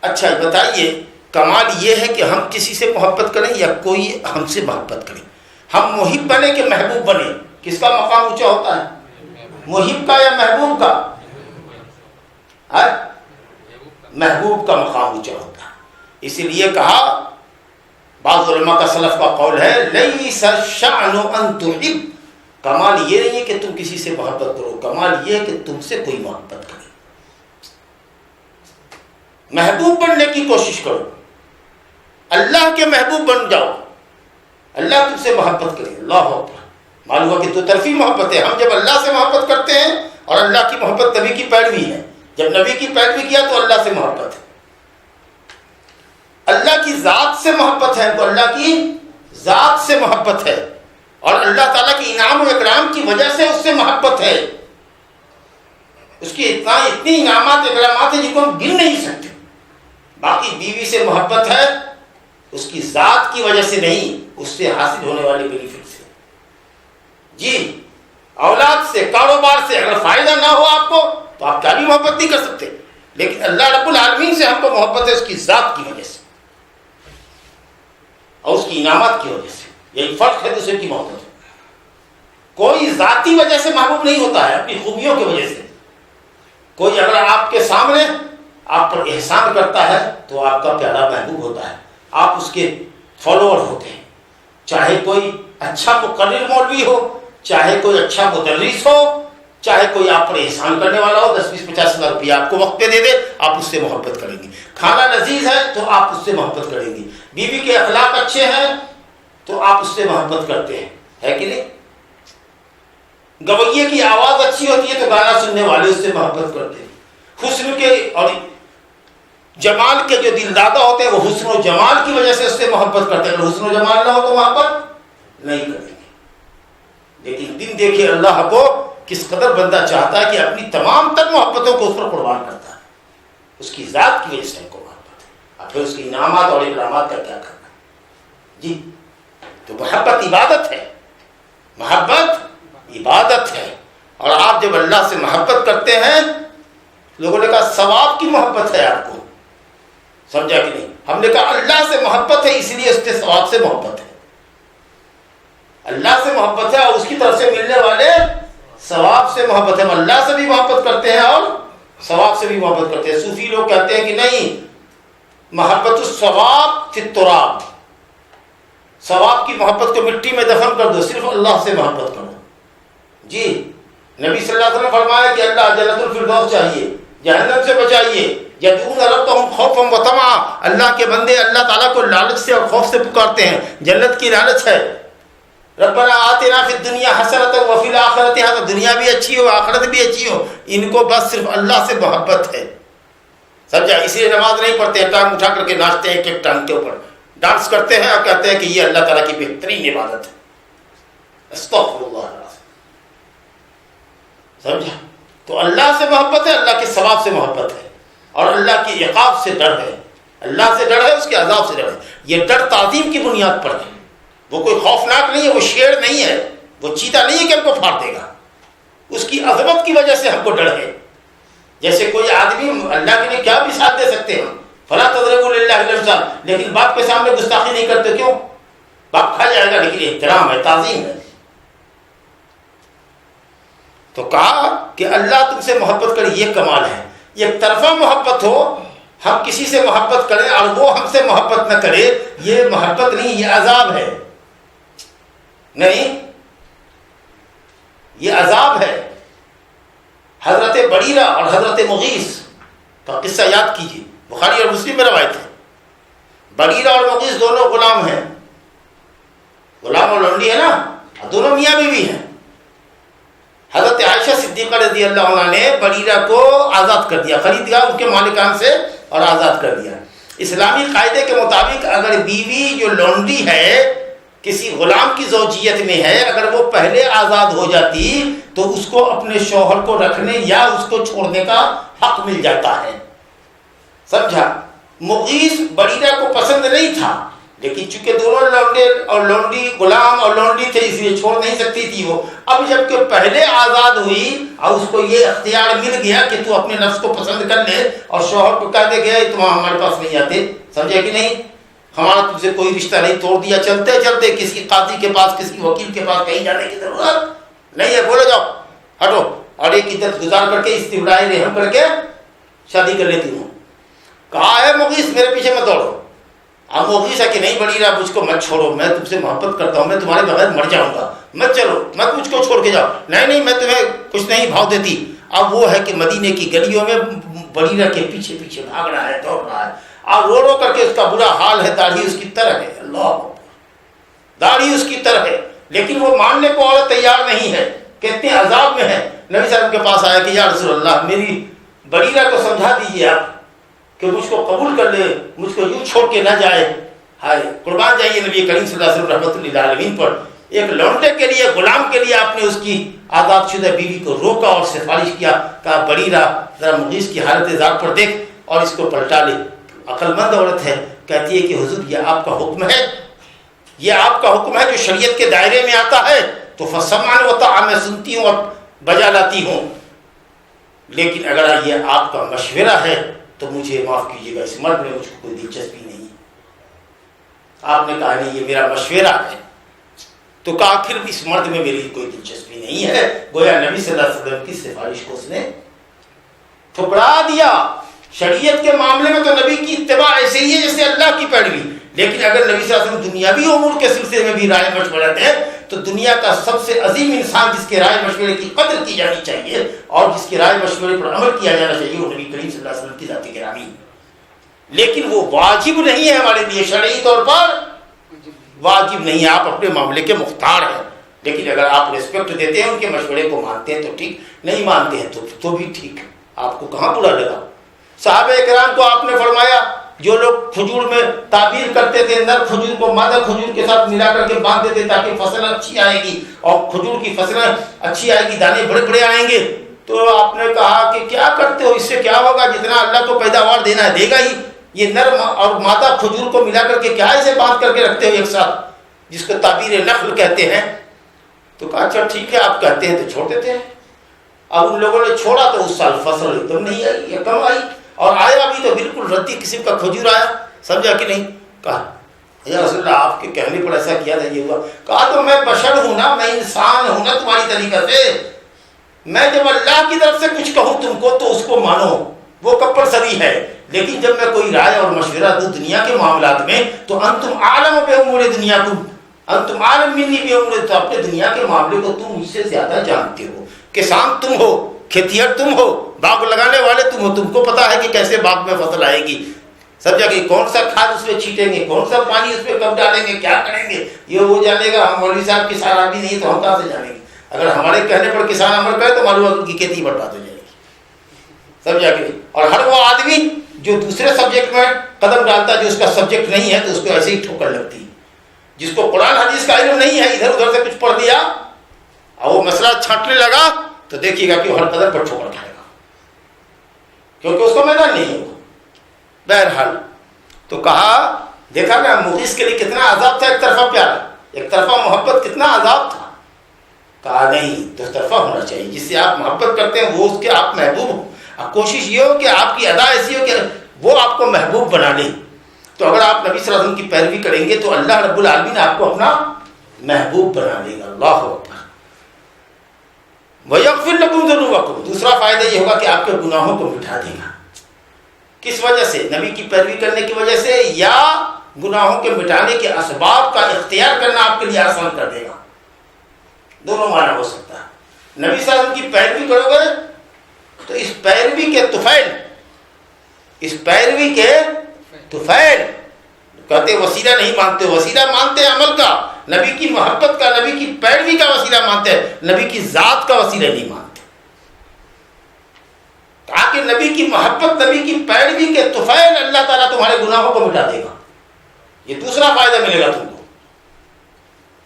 اچھا بتائیے، کمال یہ ہے کہ ہم کسی سے محبت کریں یا کوئی ہم سے محبت کرے؟ ہم محب بنے کہ محبوب بنے؟ کس کا مقام اونچا ہوتا ہے، محب کا یا محبوب کا؟ محبوب کا مقام اونچا ہوتا ہے. اسی لیے کہا، بعض علماء کا سلف کا قول ہے لیس الشأن ان تحب، کمال یہ نہیں ہے کہ تم کسی سے محبت کرو، کمال یہ ہے کہ تم سے کوئی محبت کرے. محبوب بننے کی کوشش کرو، اللہ کے محبوب بن جاؤ، اللہ تم سے محبت کرے. اللہ اکبر. معلوم ہوا کہ دو طرفی محبت ہے. ہم جب اللہ سے محبت کرتے ہیں، اور اللہ کی محبت نبی کی پیروی ہے. جب نبی کی پیروی کیا تو اللہ سے محبت ہے. اللہ کی ذات سے محبت ہے تو اللہ کی ذات سے محبت ہے، اور اللہ تعالیٰ کی انعام و اکرام کی وجہ سے اس سے محبت ہے. اس کی اتنی انعامات اکرامات ہیں جن کو ہم گن نہیں سکتے. باقی بیوی سے محبت ہے اس کی ذات کی وجہ سے نہیں، اس سے حاصل ہونے والے بینیفٹ سے. جی اولاد سے، کاروبار سے اگر فائدہ نہ ہو آپ کو تو آپ کیا بھی محبت نہیں کر سکتے. لیکن اللہ رب العالمین سے ہم کو محبت ہے اس کی ذات کی وجہ سے اور اس کی انعامات کی وجہ سے. یہی فرق ہے دوسرے کی محبت. کوئی ذاتی وجہ سے محبوب نہیں ہوتا ہے، اپنی خوبیوں کی وجہ سے. کوئی اگر آپ کے سامنے آپ پر احسان کرتا ہے تو آپ کا پیارا محبوب ہوتا ہے، آپ اس کے فالوور ہوتے ہیں. چاہے کوئی اچھا مقرر مولوی ہو، چاہے کوئی اچھا مدرس ہو، چاہے کوئی آپ پر احسان کرنے والا ہو، 10-20-50 ہزار روپیہ آپ کو وقت پہ دے دے، آپ اس سے محبت کریں گے. کھانا لذیذ ہے تو آپ اس سے محبت کریں گے. بیوی کے اخلاق اچھے ہیں تو آپ اس سے محبت کرتے ہیں، ہے کہ نہیں؟ گویے کی آواز اچھی ہوتی ہے تو گانا سننے والے اس سے محبت کرتے ہیں. حسن کے اور جمال کے جو دل دادا ہوتے ہیں وہ حسن و جمال کی وجہ سے اس سے محبت کرتے ہیں. اگر حسن و جمال نہ ہو تو محبت نہیں کریں گے. لیکن دن دیکھے اللہ کو کس قدر بندہ چاہتا ہے کہ اپنی تمام تر محبتوں کو اس پر قربان کرتا ہے. اس کی ذات کی وجہ سے ہم کو محبت ہے. اب پھر اس کے انعامات اور اکرامات کا کیا کرنا جی. تو محبت عبادت ہے، محبت عبادت ہے. اور آپ جب اللہ سے محبت کرتے ہیں، لوگوں نے کہا ثواب کی محبت ہے آپ کو، سمجھا کہ نہیں؟ ہم نے کہا اللہ سے محبت ہے اس لیے اس کے ثواب سے محبت ہے. اللہ سے محبت ہے اور اس کی طرف سے ملنے والے ثواب سے محبت ہے. ہم اللہ سے بھی محبت کرتے ہیں اور ثواب سے بھی محبت کرتے ہیں. صوفی لوگ کہتے ہیں کہ نہیں، محبت الثواب فی التراب، ثواب کی محبت کو مٹی میں دفن کر دو، صرف اللہ سے محبت کرو. جی نبی صلی اللہ علیہ وسلم فرمایا کہ اللہ جنت الفردوس چاہیے، جہنم سے بچائیے. یدعون ربهم خوفا وطمعا، اللہ کے بندے اللہ تعالیٰ کو لالچ سے اور خوف سے پکارتے ہیں. جنت کی لالچ ہے. ربنا آتنا فی الدنیا حسنۃ وفی الآخرۃ حسنۃ، دنیا بھی اچھی ہو آخرت بھی اچھی ہو. ان کو بس صرف اللہ سے محبت ہے، سمجھا؟ اس لیے نماز نہیں پڑھتے ہیں، ٹانگ اٹھا کر کے ناچتے ہیں، ایک ٹانگ کے اوپر ڈانس کرتے ہیں اور کہتے ہیں کہ یہ اللہ تعالیٰ کی بہترین عبادت ہے. استغفر اللہ، سمجھا؟ تو اللہ سے محبت ہے، اللہ کے ثواب سے محبت ہے اور اللہ کی عقاب سے ڈر ہے. اللہ سے ڈر ہے، اس کے عذاب سے ڈر ہے. یہ ڈر تعظیم کی بنیاد پر ہے. وہ کوئی خوفناک نہیں ہے، وہ شیر نہیں ہے، وہ چیتا نہیں ہے کہ ہم کو پھاڑ دے گا. اس کی عظمت کی وجہ سے ہم کو ڈر ہے. جیسے کوئی آدمی اللہ کے لیے کیا مثال دے سکتے ہیں، فلا تضربوا للہ الامثال، لیکن باپ کے سامنے گستاخی نہیں کرتے. کیوں؟ باپ کھا جائے گا، لیکن احترام ہے، تعظیم ہے. تو کہا کہ اللہ تم سے محبت کرے، یہ کمال ہے. ایک طرفہ محبت ہو، ہم کسی سے محبت کریں اور وہ ہم سے محبت نہ کرے، یہ محبت نہیں، یہ عذاب ہے. نہیں، یہ عذاب ہے. حضرت بریرہ اور حضرت مغیث کا قصہ یاد کیجیے، بخاری اور مسلم میں روایت ہے. بریرہ اور مغیث دونوں غلام ہیں، غلام اور لونڈی ہے نا، دونوں میاں بیوی ہیں. حضرت عائشہ صدیقہ رضی اللہ عنہ نے بریرہ کو آزاد کر دیا، خرید لیا ان کے مالکان سے اور آزاد کر دیا. اسلامی قاعدے کے مطابق اگر بیوی جو لونڈی ہے کسی غلام کی زوجیت میں ہے، اگر وہ پہلے آزاد ہو جاتی تو اس کو اپنے شوہر کو رکھنے یا اس کو چھوڑنے کا حق مل جاتا ہے. سمجھا؟ مغیث بریرہ کو پسند نہیں تھا، لیکن چونکہ دونوں لونڈے اور لونڈی، غلام اور لونڈی تھے، اس لیے چھوڑ نہیں سکتی تھی وہ. اب جب کہ پہلے آزاد ہوئی اور اس کو یہ اختیار مل گیا کہ تو اپنے نفس کو پسند کر لے اور شوہر کو کہہ دے گیا تم ہمارے پاس نہیں آتے، سمجھے کہ نہیں، ہمارا تم سے کوئی رشتہ نہیں، توڑ دیا. چلتے چلتے کسی قاضی کے پاس، کسی وکیل کے پاس کہیں جانے کی ضرورت نہیں ہے، بولے جاؤ ہٹو، اور ایک عدت گزار کر کے استبراء رحم کر کے شادی کر لیتی ہوں. کہا ہے مغیث میرے پیچھے مت دوڑو. اب مغیث ہے کہ نہیں بریرہ مجھ کو مت چھوڑو، میں تم سے محبت کرتا ہوں، میں تمہارے بغیر مر جاؤں گا، مت چلو، مت مجھ کو چھوڑ کے جاؤ. نہیں میں تمہیں کچھ نہیں بھاؤ دیتی. اب وہ ہے کہ مدینے کی گلیوں میں بریرہ کے پیچھے پیچھے بھاگ رہا ہے، دوڑ رہا ہے، اور رو رو کر کے اس کا برا حال ہے. داڑھی اس کی طرح ہے، اللہ داڑھی اس کی طرح ہے، لیکن وہ ماننے کو اور تیار نہیں ہے کہ اتنے عذاب میں ہے. نبی صاحب کے پاس آیا کہ یا رسول اللہ میری بریرہ کو سمجھا دیجیے آپ کہ مجھ کو قبول کر لے، مجھ کو یوں چھوڑ کے نہ جائے. ہائے قربان جائیے نبی کریم صلی اللہ علیہ وسلم رحمۃ اللہ علیہ پر. ایک لونڈے کے لیے، غلام کے لیے آپ نے اس کی آزاد شدہ بیوی کو روکا اور سفارش کیا، کہا بڑی ذرا مغیث کی حالت ذات پر دیکھ اور اس کو پلٹا لے۔ عقل مند عورت ہے، کہتی ہے کہ حضور یہ آپ کا حکم ہے، یہ آپ کا حکم ہے جو شریعت کے دائرے میں آتا ہے تو فسمعا وطاعا میں سنتی ہوں اور بجا لاتی ہوں، لیکن اگر یہ آپ کا مشورہ ہے تو مجھے معاف کیجیے گا، اس مرد میں مجھ کو کوئی دلچسپی نہیں ہے۔ آپ نے کہا نہیں یہ میرا مشورہ ہے، تو کہا آخر اس مرد میں میری کوئی دلچسپی نہیں ہے۔ گویا نبی صلی اللہ علیہ وسلم کی سفارش کو اس نے ٹھکرا دیا۔ شریعت کے معاملے میں تو نبی کی اتباع ایسے ہی ہے جیسے اللہ کی پیروی، لیکن اگر نبی صلی اللہ علیہ وسلم دنیاوی امور کے سلسلے میں بھی رائے مشورہ دیں تو دنیا کا سب سے عظیم انسان جس کے رائے مشورے کی قدر کی جانی چاہیے اور جس کے رائے مشورے پر عمل کیا جانا چاہیے وہ نبی کریم صلی اللہ علیہ وسلم کی ذات گرامی، لیکن وہ واجب نہیں ہے ہمارے لیے، شرعی طور پر واجب نہیں ہے، آپ اپنے معاملے کے مختار ہیں، لیکن اگر آپ ریسپیکٹ دیتے ہیں ان کے مشورے کو مانتے ہیں تو ٹھیک، نہیں مانتے ہیں تو بھی ٹھیک، آپ کو کہاں برا لگا؟ صحابہ کرام کو آپ نے فرمایا جو لوگ کھجور میں تعبیر کرتے تھے، نر کھجور کو مادہ کھجور کے ساتھ ملا کر کے باندھ دیتے تاکہ فصل اچھی آئے گی اور کھجور کی فصلیں اچھی آئے گی، دانے بڑے بڑے آئیں گے، تو آپ نے کہا کہ کیا کرتے ہو، اس سے کیا ہوگا، جتنا اللہ کو پیداوار دینا ہے دے گا ہی، یہ نر اور مادہ کھجور کو ملا کر کے کیا اسے باندھ کر کے رکھتے ہو ایک ساتھ، جس کو تعبیر نخل کہتے ہیں۔ تو کہا اچھا ٹھیک ہے آپ کہتے ہیں تو چھوڑ دیتے ہیں۔ اب ان لوگوں نے چھوڑا تو اس سال فصل ایک دم نہیں آئی یا کم آئی، اور آیا بھی تو بالکل ردی قسم کا کھجور آیا، سمجھا کہ نہیں؟ کہا یا رسول اللہ آپ کے کہنے پر ایسا کیا تھا یہ ہوا؟ کہا تو میں بشر ہوں نا، میں انسان ہوں نا تمہاری طریقہ سے، میں جب اللہ کی طرف سے کچھ کہوں تم کو تو اس کو مانو، وہ کمپلسری ہے، لیکن جب میں کوئی رائے اور مشورہ دوں دنیا کے معاملات میں تو انتم عالم بامور دنیاکم، انتم عالم منی بامور، تو اپنے دنیا کے معاملے کو تم مجھ سے زیادہ جانتے ہو، کسان تم ہو، کھیتیار تم ہو، باغ لگانے والے تم ہو، تم کو پتا ہے کہ کیسے باغ میں فصل آئے گی، سمجھا کہ کون سا کھاد اس میں چھینٹیں گے، کون سا پانی اس میں کب ڈالیں گے، کیا کریں گے، یہ وہ جانے گا۔ ہم مولوی صاحب کسان آدمی نہیں تو ہم کہاں سے جانیں گے؟ اگر ہمارے کہنے پر کسان عمل کرے تو معلوم ہے ان کی کھیتی برباد ہو جائے گی، سمجھا کہ نہیں؟ اور ہر وہ آدمی جو دوسرے سبجیکٹ میں قدم ڈالتا ہے جو اس کا سبجیکٹ نہیں ہے تو اس کو ایسے ہی ٹھوکر لگتی ہے۔ جس کو قرآن حدیث کا علم نہیں ہے، ادھر ادھر سے کچھ پڑھ دیا اور وہ مسئلہ چھانٹنے لگا تو دیکھیے گا کہ وہ ہر قدم پر ٹھوکر کھائے گا، کیونکہ اس کو میدان نہیں ہوگا۔ بہرحال تو کہا دیکھا نا مغیث کے لیے کتنا عذاب تھا، ایک طرفہ پیارا، ایک طرفہ محبت، کتنا عذاب تھا۔ کہا نہیں، دو طرفہ ہونا چاہیے، جس سے آپ محبت کرتے ہیں وہ اس کے آپ محبوب ہو، اب کوشش یہ ہو کہ آپ کی ادا ایسی ہو کہ وہ آپ کو محبوب بنا لے۔ تو اگر آپ نبی صلی اللہ علیہ وسلم کی پیروی کریں گے تو اللہ رب العالمین آپ کو اپنا محبوب بنا لے گا۔ اللہ اکبر۔ وَيَغْفِرْ لَكُمْ ذُنُوبَكُمْ، دوسرا فائدہ یہ ہوگا کہ آپ کے گناہوں کو مٹا دے گا۔ کس وجہ سے؟ نبی کی پیروی کرنے کی وجہ سے، یا گناہوں کے مٹانے کے اسباب کا اختیار کرنا آپ کے لیے آسان کر دے گا، دونوں معنی ہو سکتا ہے۔ نبی صلی اللہ علیہ وسلم کی پیروی کرو گے تو اس پیروی کے طفیل، اس پیروی کے طفیل کہتے وسیلہ نہیں مانتے، وسیلہ مانتے عمل کا، نبی کی محبت کا، نبی کی پیروی کا وسیلہ مانتے ہیں، نبی کی ذات کا وسیلہ نہیں مانتے۔ تاکہ نبی کی محبت، نبی کی پیروی کے طفیل اللہ تعالیٰ تمہارے گناہوں کو مٹا دے گا، یہ دوسرا فائدہ ملے گا تم کو،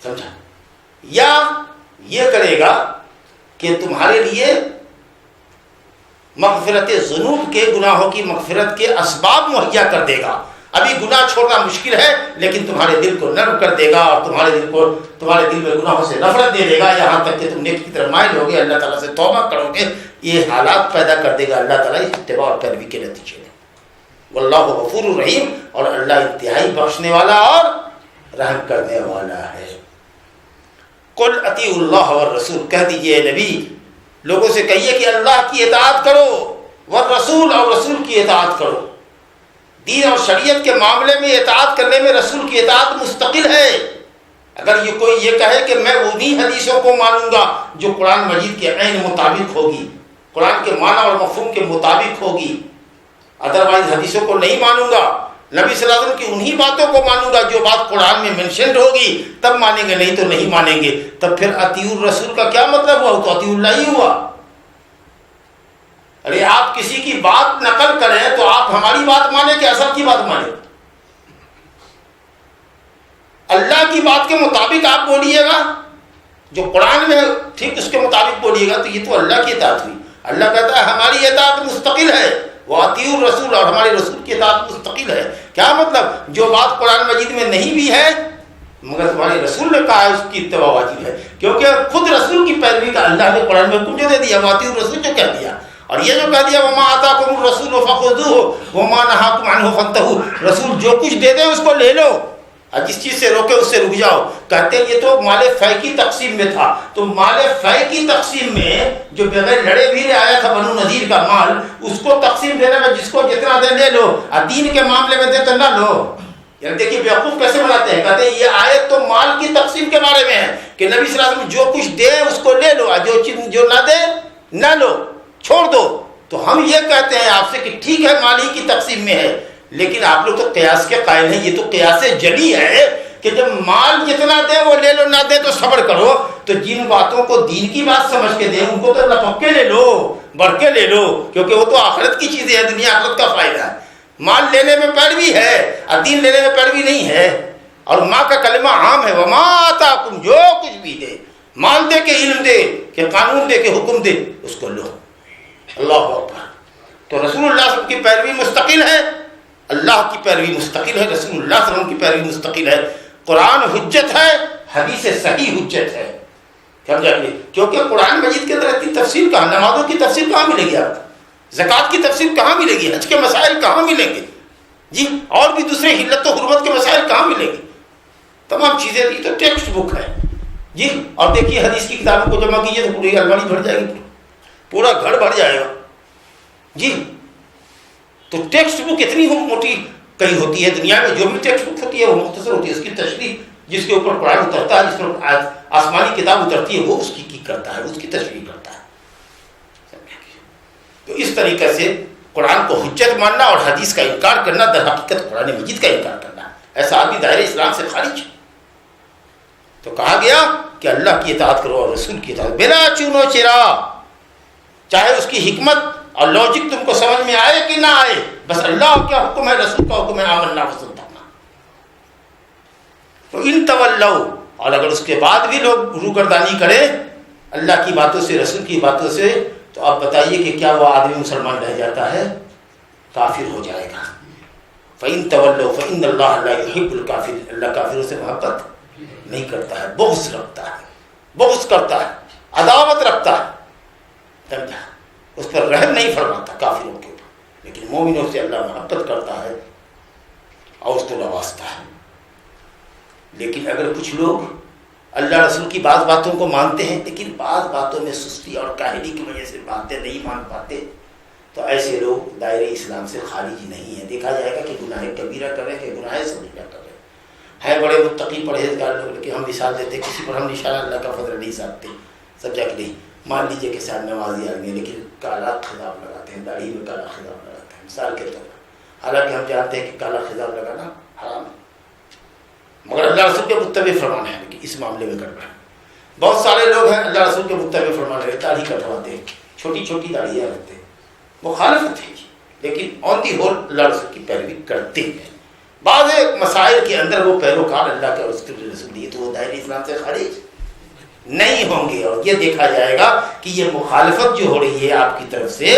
سمجھا؟ یا یہ کرے گا کہ تمہارے لیے مغفرت ذنوب کے، گناہوں کی مغفرت کے اسباب مہیا کر دے گا۔ ابھی گناہ چھوڑنا مشکل ہے لیکن تمہارے دل کو نرم کر دے گا اور تمہارے دل میں گناہوں سے نفرت دے دے گا، یہاں تک کہ تم نیکی کی طرف مائل ہوگے، اللہ تعالیٰ سے توبہ کرو گے، یہ حالات پیدا کر دے گا اللہ تعالیٰ اس اتباع اور پیروی کے نتیجے میں۔ واللہ غفور الرحیم، اور اللہ انتہائی بخشنے والا اور رحم کرنے والا ہے۔ قل اطیعوا اللہ والرسول، کہہ دیجئے نبی لوگوں سے کہیے کہ اللہ کی اطاعت کرو، والرسول، اور رسول کی اطاعت کرو۔ دین اور شریعت کے معاملے میں اطاعت کرنے میں رسول کی اطاعت مستقل ہے۔ اگر یہ کوئی یہ کہے کہ میں انہی حدیثوں کو مانوں گا جو قرآن مجید کے عین مطابق ہوگی، قرآن کے معنی اور مفہوم کے مطابق ہوگی، ادروائز حدیثوں کو نہیں مانوں گا، نبی صلی اللہ علیہ وسلم کی انہی باتوں کو مانوں گا جو بات قرآن میں منشنڈ ہوگی، تب مانیں گے، نہیں تو نہیں مانیں گے۔ تب پھر اطیعوا الرسول کا کیا مطلب ہوا؟ تو اطیعوا اللہ ہی ہوا۔ ارے آپ کسی کی بات نقل کریں تو آپ ہماری بات مانیں کہ اصل کی بات مانیں؟ اللہ کی بات کے مطابق آپ بولیے گا، جو قرآن میں ٹھیک اس کے مطابق بولیے گا، تو یہ تو اللہ کی اطاعت ہوئی۔ اللہ کہتا ہے ہماری اطاعت مستقل ہے، وَأَطِیعُوا الرَّسُولَ، اور ہمارے رسول کی اطاعت مستقل ہے۔ کیا مطلب؟ جو بات قرآن مجید میں نہیں بھی ہے مگر تمہارے رسول نے کہا ہے اس کی اتباع واجب ہے، کیونکہ خود رسول کی پیروی کا اللہ نے قرآن میں حکم جو دے دیا، وَأَطِیعُوا الرَّسُولَ جو کہہ دیا، اور یہ جو کہہ دیا وَمَا آتَاكُمُ الرَّسُولُ فَخُذُوهُ وَمَا نَهَاكُمْ عَنْهُ فَانتَهُوا، رسول جو کچھ دے دے اس کو لے لو، اور جس چیز سے روکے اس سے رک جاؤ۔ کہتے ہیں یہ تو مال فے کی تقسیم میں تھا، تو مال فے کی تقسیم میں جو بغیر لڑے بھی آیا تھا بنو نذیر کا مال، اس کو تقسیم دینے میں جس کو جتنا دے لے لو، اور دین کے معاملے میں دے تو نہ لو۔ یعنی دیکھیے بیوقوف کیسے بناتے ہیں، کہتے ہیں یہ آیت تو مال کی تقسیم کے بارے میں ہے کہ نبی صلی اللہ علیہ وسلم جو کچھ دے اس کو لے لو، اور جو نہ دے نہ لو، چھوڑ دو۔ تو ہم یہ کہتے ہیں آپ سے کہ ٹھیک ہے مال ہی کی تقسیم میں ہے، لیکن آپ لوگ تو قیاس کے قائل ہیں، یہ تو قیاس جلی ہے کہ جب مال جتنا دے وہ لے لو، نہ دے تو صبر کرو۔ تو جن باتوں کو دین کی بات سمجھ کے دیں ان کو تو لپک کے لے لو، بڑھ کے لے لو، کیونکہ وہ تو آخرت کی چیزیں ہیں، دنیا آخرت کا فائدہ ہے۔ مال لینے میں پیروی ہے اور دین لینے میں پیروی نہیں ہے، اور ماں کا کلمہ عام ہے، وما آتاکم، جو کچھ بھی دے، مال دے کے علم دے کہ قانون دے کے حکم دے، اس کو لو۔ اللہ اکبر۔ تو رسول اللہ صلی اللہ علیہ وسلم کی پیروی مستقل ہے، اللہ کی پیروی مستقل ہے، رسول اللہ صلی اللہ علیہ وسلم کی پیروی مستقل ہے۔ قرآن حجت ہے، حدیث صحیح حجت ہے، سمجھا کہ کیونکہ قرآن مجید کے اندر اتنی تفصیل کہاں، نمازوں کی تفصیل کہاں ملے گی آپ کو، زکوٰۃ کی تفصیل کہاں ملے گی، حج کے مسائل کہاں ملیں گے جی، اور بھی دوسرے حلت و حرمت کے مسائل کہاں ملیں گے، تمام چیزیں دی تو ٹیکسٹ بک ہے جی۔ اور دیکھیے حدیث کی کتابوں کو جمع کیجیے تو پوری الماری بھر جائے گی، پورا گھر بھر جائے گا جی۔ تو ٹیکسٹ بک اتنی موٹی کہیں ہوتی ہے دنیا میں، جو بھی ٹیکسٹ بک ہوتی ہے وہ مختصر ہوتی ہے، اس کی تشریح جس کے اوپر قرآن اترتا ہے، جس پر آسمانی کتاب اترتی ہے وہ اس کی کرتا ہے، اس کی تشریح کرتا ہے۔ تو اس طریقے سے قرآن کو حجت ماننا اور حدیث کا انکار کرنا در حقیقت قرآن مجید کا انکار کرنا، ایسا آدمی دائرۂ اسلام سے خارج ہے۔ تو کہا گیا کہ اللہ کی اطاعت کرو اور رسول کی اطاعت بلا چونو چرا، چاہے اس کی حکمت اور لاجک تم کو سمجھ میں آئے کہ نہ آئے، بس اللہ کا حکم ہے، رسول کا حکم ہے، آمنا وصدقنا۔ تو ان تولوا، اور اگر اس کے بعد بھی لوگ روگردانی کریں اللہ کی باتوں سے، رسول کی باتوں سے، تو آپ بتائیے کہ کیا وہ آدمی مسلمان رہ جاتا ہے؟ کافر ہو جائے گا۔ فَإِن تَوَلَّوْا فَإِنَّ اللَّهَ لَا يُحِبُّ الْكَافِرِينَ، اللہ کافروں سے محبت نہیں کرتا ہے، بغض رکھتا ہے، بغض کرتا ہے، عداوت رکھتا ہے، سمجھا، اس پر رحم نہیں فرماتا کافروں کے اوپر، لیکن مومنوں سے اللہ محبت کرتا ہے اور اس کو نوازتا ہے۔ لیکن اگر کچھ لوگ اللہ رسول کی بعض باتوں کو مانتے ہیں لیکن بعض باتوں میں سستی اور کاہلی کی وجہ سے باتیں نہیں مان پاتے، تو ایسے لوگ دائرۂ اسلام سے خارج نہیں ہیں۔ دیکھا جائے گا کہ گناہ کبیرہ کر رہے ہیں، کہ گناہ صغیرہ کر رہے ہیں بڑے متقی پرہیزگار لوگ، لیکن ہم مثال دیتے کسی پر ہم نشانہ اللہ کا فضل نہیں ساتھتے، سمجھا کہ نہیں۔ مان لیجیے کہ صاحب نمازی آدمی لیکن کالا خضاب لگاتے ہیں، داڑھی میں کالا خضاب لگاتے ہیں مثال کے طور پر، حالانکہ ہم جانتے ہیں کہ کالا خضاب لگانا حرام ہے، مگر اللہ رسول کے متبع فرمان ہے کہ اس معاملے میں گڑبڑ ہے۔ بہت سارے لوگ ہیں اللہ رسول کے متبع فرمان ہے، داڑھی کٹواتے ہیں، چھوٹی چھوٹی داڑھیاں رکھتے ہیں، مخالفت ہے لیکن آن دی ہول اللہ رسول کی پیروی کرتے ہیں۔ بعض مسائل کے اندر وہ پیروکار اللہ کے رسول دیے تو وہ دائرۂ اسلام سے خارج نہیں ہوں گے، اور یہ دیکھا جائے گا کہ یہ مخالفت جو ہو رہی ہے آپ کی طرف سے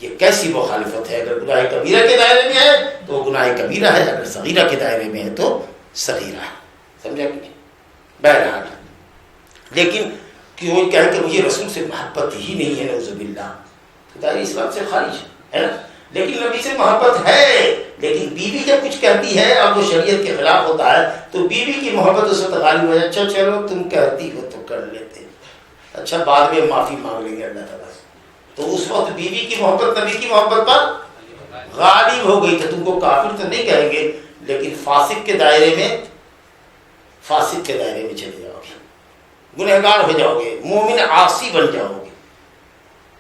یہ کیسی مخالفت ہے۔ اگر گناہ کبیرہ کے دائرے میں ہے تو وہ گناہ کبیرہ ہے، اگر صغیرہ کے دائرے میں ہے تو صغیرہ ہے، سمجھا کہ نہیں؟ بہرحال لیکن کیوں کہے کہ مجھے رسول سے محبت ہی نہیں ہے، نعوذ باللہ، تو دائرۂ اسلام سے خارج ہے نا۔ لیکن نبی سے محبت ہے، لیکن بیوی جب کچھ کہتی ہے اور وہ شریعت کے خلاف ہوتا ہے تو بیوی کی محبت اس وقت غالب ہو جائے، اچھا چلو تم کہتی ہو تو کر لیتے، اچھا بعد میں معافی مانگ لیں گے اللہ تعالیٰ سے، تو اس وقت بیوی کی محبت نبی کی محبت پر غالب ہو گئی، تو تم کو کافر تو نہیں کہیں گے لیکن فاسق کے دائرے میں چلے جاؤ گے، گنہگار ہو جاؤ گے، مومن عاصی بن جاؤ گے،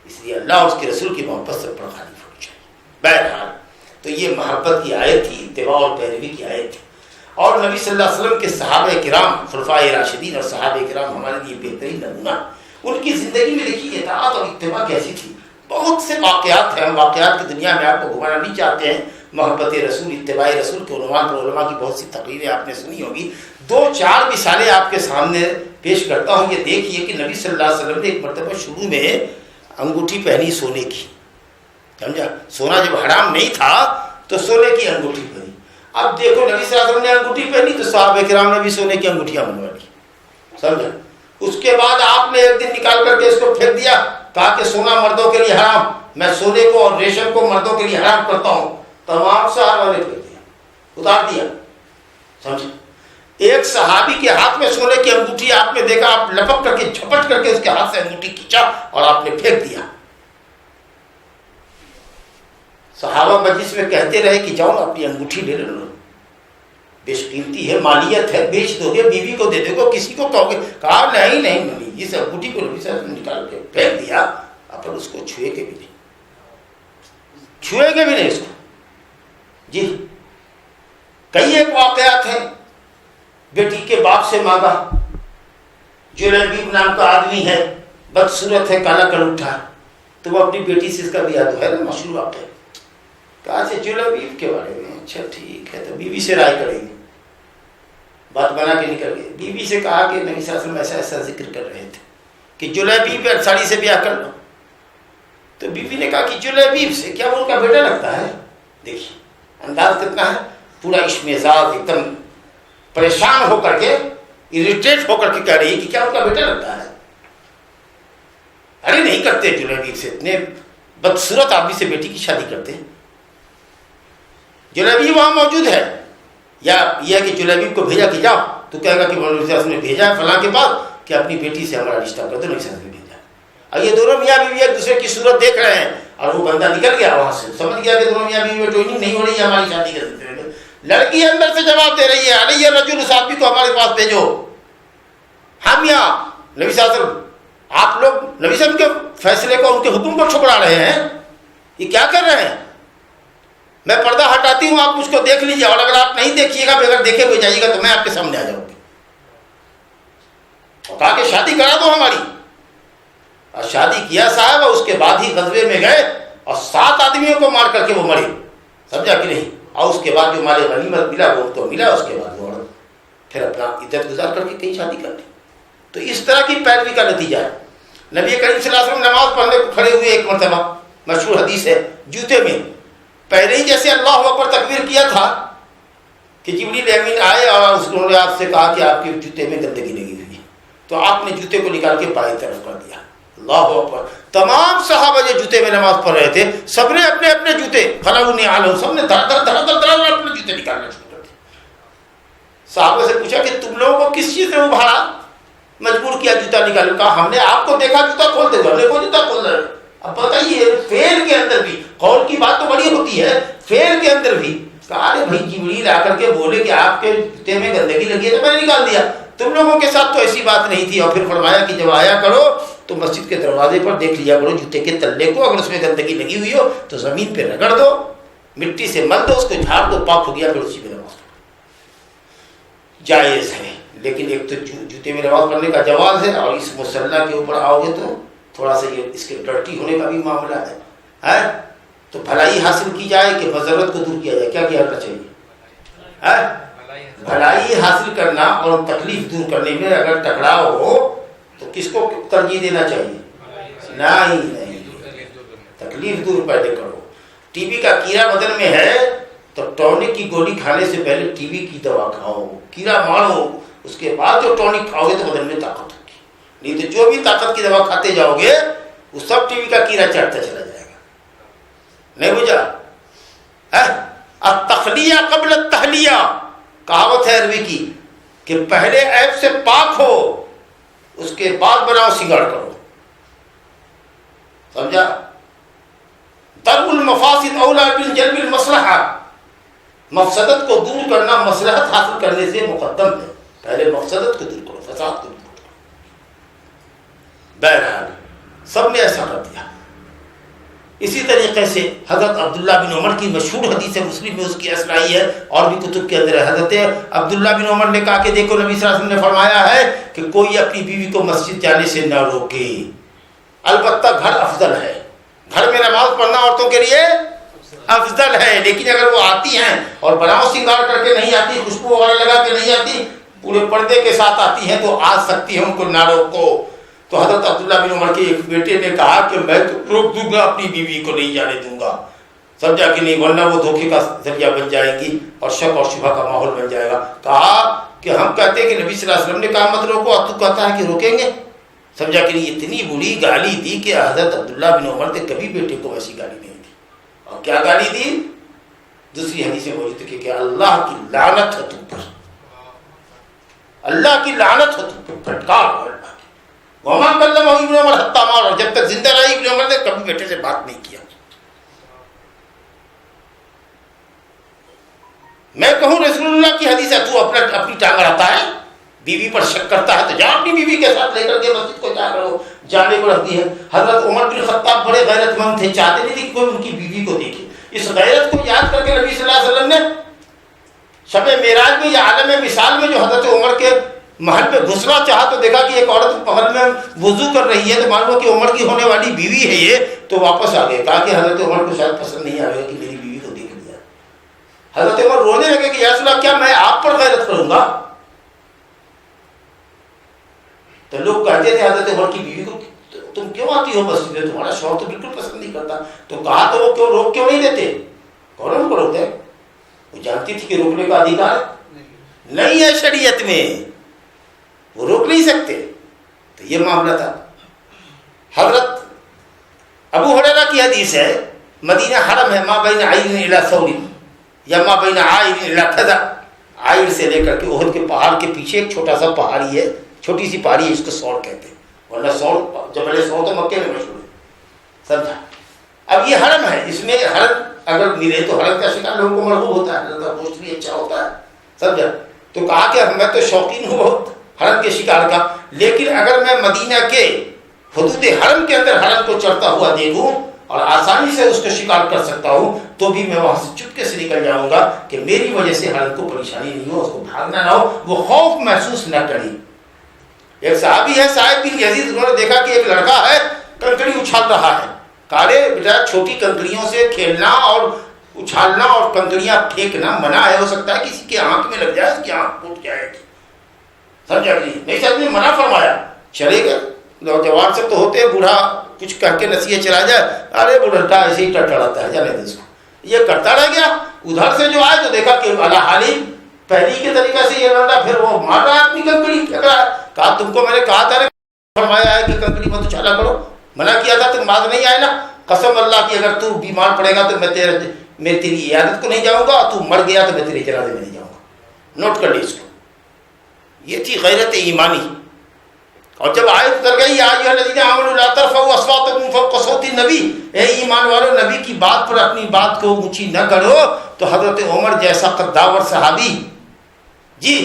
اس لیے اللہ اور اس کے رسول کی محبت سب پر غالب ہو جائے۔ بہرحال تو یہ محبت کی آیت تھی، اتباع اور پیروی کی آیت تھی، اور نبی صلی اللہ علیہ وسلم کے صحابہ کرام، خلفائے راشدین اور صحابہ کرام ہمارے لیے بہترین نمونہ، ان کی زندگی میں دیکھیے اطاعت اور اتباع کیسی تھی۔ بہت سے واقعات ہیں، ہم واقعات کی دنیا میں آپ کو گھمانا نہیں چاہتے ہیں، محبت رسول، اتباع رسول کے عنوان پر علماء کی بہت سی تقریریں آپ نے سنی ہوگی. 2-4 مثالیں آپ کے سامنے پیش کرتا ہوں. یہ دیکھیے کہ نبی صلی اللہ علیہ وسلم نے ایک مرتبہ شروع میں انگوٹھی پہنی سونے کی، سمجھا؟ سونا جب حرام نہیں تھا تو سونے کی انگوٹھی پہنی. اب دیکھو نبی صلی اللہ علیہ وسلم نے انگوٹھی پہنی تو صحابہ کرام نے بھی سونے کی انگوٹھیاں بنوا لی، سمجھا؟ اس کے بعد آپ نے ایک دن نکال کر کے اس کو پھینک دیا، کہا کہ سونا مردوں کے لیے حرام، میں سونے کو اور ریشم کو مردوں کے لیے حرام کرتا ہوں. تمام صحابہ نے پھینک دیا، اتار دیا، سمجھے؟ ایک صحابی کے ہاتھ میں سونے کی انگوٹھی آپ نے دیکھا، آپ لپک کر کے جھپٹ کر کے اس کے ہاتھ سے انگوٹھی کھینچا اور آپ نے پھینک دیا. صحابہ مجلس میں کہتے رہے کہ جاؤ اپنی انگوٹھی لے لو، بیش قیمتی ہے، مالیت ہے، بیچ دو گے، بیوی کو دے دو گے، کسی کو کہو گے؟ کہا نہیں، اس انگوٹھی کو نبی صلی اللہ علیہ وسلم نکال کے پھینک دیا، اپن اس کو چھوئے کے بھی نہیں اس کو. جی کئی ایک واقعات ہیں. بیٹی کے باپ سے مانگا، جلیبیب نام کا آدمی ہے، بدصورت ہے، کالا کلوٹھا، تو وہ اپنی بیٹی سے اس کا بھی یاد ہے نا مشہور واقعہ. کہا سے جلیبیب کے بارے میں، اچھا ٹھیک ہے، تو بیوی سے رائے کریں گے. بات بنا کے نکل گئے. بیوی سے کہا کہ نبی صلی اللہ علیہ وسلم ایسا ذکر کر رہے تھے کہ جلیبیب انصاری سے بیاہ کر لو. تو بیوی نے کہا کہ جلیبیب سے کیا وہ ان کا بیٹا لگتا ہے؟ دیکھیے انداز کتنا ہے، پورا اشمئزاز، ایک دم پریشان ہو کر کے، اریٹیٹ ہو کر کے کہہ رہی ہے کہ کیا ان کا بیٹا لگتا ہے؟ ارے نہیں کرتے، جلیبیب سے، اتنے بدصورت آدمی سے بیٹی کی شادی کرتے ہیں. جلیبیب وہاں موجود ہے، یا یہ کہ جلیبیب کو بھیجا کہ جاؤ، تو کہے گا کہ مولوی صاحب نے بھیجا ہے فلاں کے پاس کہ اپنی بیٹی سے ہمارا رشتہ کر دو، نہیں صاحب نے بھیجا. اور یہ دونوں میاں بیوی ایک دوسرے کی صورت دیکھ رہے ہیں، اور وہ بندہ نکل گیا وہاں سے، سمجھ گیا کہ دونوں میاں بیوی میں ٹوئننگ نہیں ہو رہی ہے ہماری شادی کے سلسلے میں. لڑکی اندر سے جواب دے رہی ہے، علی الرجل، اس آدمی کو ہمارے پاس بھیجو. ہم یہاں نبی صلی اللہ علیہ وسلم، آپ لوگ نبی صلی اللہ علیہ وسلم کے فیصلے کو، ان کے حکم کو ٹھکرا رہے ہیں، یہ کیا کر رہے ہیں؟ میں پردہ ہٹاتی ہوں، آپ مجھ کو دیکھ لیجیے، اور اگر آپ نہیں دیکھیے گا، بغیر دیکھے ہوئے جائیے گا تو میں آپ کے سامنے آ جاؤں گی. اور کہا کہ شادی کرا دو ہماری. اور شادی کیا صاحب، اور اس کے بعد ہی غزوے میں گئے اور 7 آدمیوں کو مار کر کے وہ مرے، سمجھا کہ نہیں؟ اور اس کے بعد جو مال غنیمت ملا وہ ان کو ملا. اس کے بعد وہ پھر اپنا عدت گزار کر کے کہیں شادی کر لی. تو اس طرح کی پیروی کا نتیجہ ہے. نبی کریم صلی اللہ علیہ وسلم نماز پڑھنے کو کھڑے ہوئے ایک مرتبہ، مشہور حدیث ہے، جوتے میں پہلے ہی جیسے اللہ اکبر تکبیر کیا تھا کہ جبریل امین آئے اور انہوں نے آپ سے کہا کہ آپ کے جوتے میں گندگی لگی ہوئی ہے، تو آپ نے جوتے کو نکال کے بائیں طرف کر دیا. اللہ اکبر. تمام صحابہ جو جوتے میں نماز پڑھ رہے تھے، سب نے اپنے اپنے جوتے سب نے دھڑ اپنے جوتے نکالنا شروع کر دیے. صحابہ سے پوچھا کہ تم لوگوں کو کس چیز نے ابھارا، مجبور کیا جوتا نکالو؟ کہا ہم نے آپ کو دیکھا جوتا کھولتے ہوئے، ہم نے کوئی جوتا کھول رہے. اب بتائیے فعل کے اندر بھی، قول کی بات تو بڑی ہوتی ہے، فعل کے اندر بھی کہا ارے بھائی جبریل آ کر کے بولے کہ آپ کے جوتے میں گندگی لگی ہے تو میں نے نکال دیا. تم لوگوں کے ساتھ تو ایسی بات نہیں تھی. اور پھر فرمایا کہ جب آیا کرو تو مسجد کے دروازے پر دیکھ لیا کرو جوتے کے تلے کو، اگر اس میں گندگی لگی ہوئی ہو تو زمین پہ رگڑ دو، مٹی سے مل دو، اس کو جھاڑ دو، پاک ہو گیا، پھر اسی پہ نماز پڑھو. جائز ہے، لیکن ایک تو جوتے میں نماز پڑھنے کا جواز ہے، اور اس مصلی کے اوپر آؤ گے تو تھوڑا سا یہ اس کے ڈرٹی ہونے کا بھی معاملہ ہے. تو بھلائی حاصل کی جائے کہ مضرت کو دور کیا جائے، کیا کرنا چاہیے؟ بھلائی حاصل کرنا اور تکلیف دور کرنے میں اگر ٹکراؤ ہو تو کس کو ترجیح دینا چاہیے؟ نہیں، تکلیف دور پہلے کرو. ٹی بی کا کیڑا بدن میں ہے تو ٹونک کی گولی کھانے سے پہلے ٹی بی کی دوا کھاؤ، کیڑا مارو، اس کے بعد جو ٹونک کھاؤ گے تو بدن میں طاقت ہوگی. نہیں تو جو بھی طاقت کی دوا کھاتے جاؤ گے وہ سب ٹی بی کا کیڑا چڑھتا چلا جائے گا. نہیں بجھا؟ التخلیہ قبل التحلیہ کہاوت ہے عربی کی کہ پہلے عیب سے پاک ہو، اس کے بعد بناؤ سنگاڑ کرو. سمجھا؟ درء المفاسد اولی من جلب المصلحہ، مفسدت کو دور کرنا مصلحت حاصل کرنے سے مقدم ہے. پہلے مفسدت کو دور کرو، فساد کو دور کرو. بہرحال سب نے ایسا کر دیا. اسی طریقے سے حضرت عبداللہ بن عمر کی مشہور حدیث مسلم میں اس کی اصل آئی ہے، اور بھی کتب کے اندر ہے. حضرت عبداللہ بن عمر نے کہا کہ دیکھو نبی صلی اللہ علیہ وسلم نے فرمایا ہے کہ کوئی اپنی بیوی کو مسجد جانے سے نہ روکے. البتہ گھر افضل ہے، گھر میں نماز پڑھنا عورتوں کے لیے افضل ہے، لیکن اگر وہ آتی ہیں اور بناؤ سنگار کر کے نہیں آتی، خوشبو وغیرہ لگا کے نہیں آتی، پورے پردے کے ساتھ آتی ہیں تو آ سکتی ہے، ان کو نہ روکو۔ تو حضرت عبداللہ بن عمر کے ایک بیٹے نے کہا کہ میں تو روک دوں گا، اپنی بیوی کو نہیں جانے دوں گا، سمجھا کہ نہیں، ورنہ وہ دھوکے کا ذریعہ بن جائے گی اور شک اور شبہ کا ماحول بن جائے گا۔ کہا کہ ہم کہتے ہیں کہ نبی صلی اللہ علیہ وسلم نے کہا مت روکو، اور تو کہتا ہے کہ روکیں گے، سمجھا کہ نہیں۔ اتنی بری گالی دی کہ حضرت عبداللہ بن عمر نے کبھی بیٹے کو ایسی گالی نہیں دی۔ اور کیا گالی دی؟ دوسری حدیث میں موجود ہے کہ اللہ کی لعنت ہو تم پر، اللہ کی لعنت ہو تم پر، پھٹکار ہو اللہ کی۔ وما کلمہ ابن عمر حتی مات، جب تک زندہ رہی ابن عمر نے کبھی بیٹے سے بات نہیں کیا۔ میں کہوں رسول اللہ کی حدیث ہے، تو اپنی ٹانگ اڑاتا ہے، بیوی پر شک کرتا ہے تو جا اپنی بیوی کے ساتھ لے کر کے مسجد کو جا کرو، جانے کو رکھتی ہے۔ حضرت عمر بن خطاب بڑے غیرت مند تھے، چاہتے نہیں تھے کہ کوئی ان کی بیوی کو دیکھے۔ اس غیرت کو یاد کر کے نبی صلی اللہ علیہ وسلم نے شب معراج میں یا عالم مثال میں جو حضرت عمر کے محل پہ گھسنا چاہا تو دیکھا کہ ایک عورت محل میں وضو کر رہی ہے، تو معلوم کہ عمر کی ہونے والی بیوی ہے یہ، تو واپس آ گئے۔ کہا کہ حضرت عمر کو شاید پسند نہیں آ گیا کہ میری بیوی کو دیکھ لیا۔ حضرت عمر رونے لگے کہ یا رسول اللہ کیا میں آپ پر غیرت کروں گا؟ تو لوگ کہتے تھے حضرت عمر کی بیوی کو تم کیوں آتی ہو مسجد میں، تمہارا شوہر تو بالکل پسند نہیں کرتا۔ تو کہا تو وہ کیوں روک کیوں نہیں دیتے؟ کون کو روکتے؟ وہ جانتی تھی کہ روکنے کا ادھیکار نہیں ہے شریعت میں، وہ روک نہیں سکتے۔ تو یہ معاملہ تھا۔ حضرت ابو ہریرہ کی حدیث ہے، مدینہ حرم ہے، ما بین عین الی ثور یا ما بین عین الی کذا، عین سے لے کر کے احد کے پہاڑ کے پیچھے ایک چھوٹا سا پہاڑی ہے، چھوٹی سی پہاڑی ہے، اس کو سور کہتے ہیں، ورنہ سور جبل سور تو مکے میں مشہور ہے، سمجھا۔ اب یہ حرم ہے، اس میں حرم اگر ملے تو حرم کا شکار لوگوں کو مرغوب ہوتا ہے، اللہ گوشت بھی اچھا ہوتا ہے، سمجھا۔ تو کہا کہ میں تو شوقین ہوں بہت حرم کے شکار کا، لیکن اگر میں مدینہ کے حدود حرم کے اندر حرم کو چڑھتا ہوا دیکھوں اور آسانی سے اس کو شکار کر سکتا ہوں تو بھی میں وہاں سے چپکے سے نکل جاؤں گا کہ میری وجہ سے حرم کو پریشانی نہیں ہو، اس کو بھاگنا نہ ہو، وہ خوف محسوس نہ کرے۔ ایک صحابی ہے صاحب بن یزید، انہوں نے دیکھا کہ ایک لڑکا ہے کنکڑی اچھال رہا ہے۔ کہا بیٹا چھوٹی کنکڑیوں سے کھیلنا اور اچھالنا اور کنکڑیاں پھینکنا منع ہے، ہو سکتا ہے کسی کے آنکھ میں لگ جائے، اس کی آنکھ ٹوٹ جائے گی، سمجھا نہیں سر نے منع فرمایا، چلے گئے۔ نوجوان سب تو ہوتے ہیں، بوڑھا کچھ کہہ کے نصیحت چلا جائے، ارے بوڑھا ایسے ہی ٹٹڑاتا ہے، جانے دے اس کو، یہ کرتا رہ گیا۔ ادھر سے جو آئے تو دیکھا کہ اللہ حالیم پہلی کے طریقے سے یہ لڑا، پھر وہ مار رہا ہے اپنی کنکڑی پھینک رہا ہے۔ کہا تم کو میں نے کہا تھا فرمایا ہے کہ کنکڑی مت اچھالا کرو، منع کیا تھا، تم باز نہیں آئے نا، قسم اللہ کی اگر تو بیمار پڑے گا تو میں تیری عیادت کو نہیں جاؤں گا، تو مر گیا تو میں تیرے جنازے میں نہیں جاؤں گا۔ نوٹ کر لی اس کو، یہ تھی غیرت ایمانی۔ اور جب آیت اتر گئی یا ایھا الذین آمنوا لا ترفعوا اصواتکم فوق صوت النبی، اے ایمان والو نبی کی بات پر اپنی بات کو اونچی نہ کرو، تو حضرت عمر جیسا قداور صحابی، جی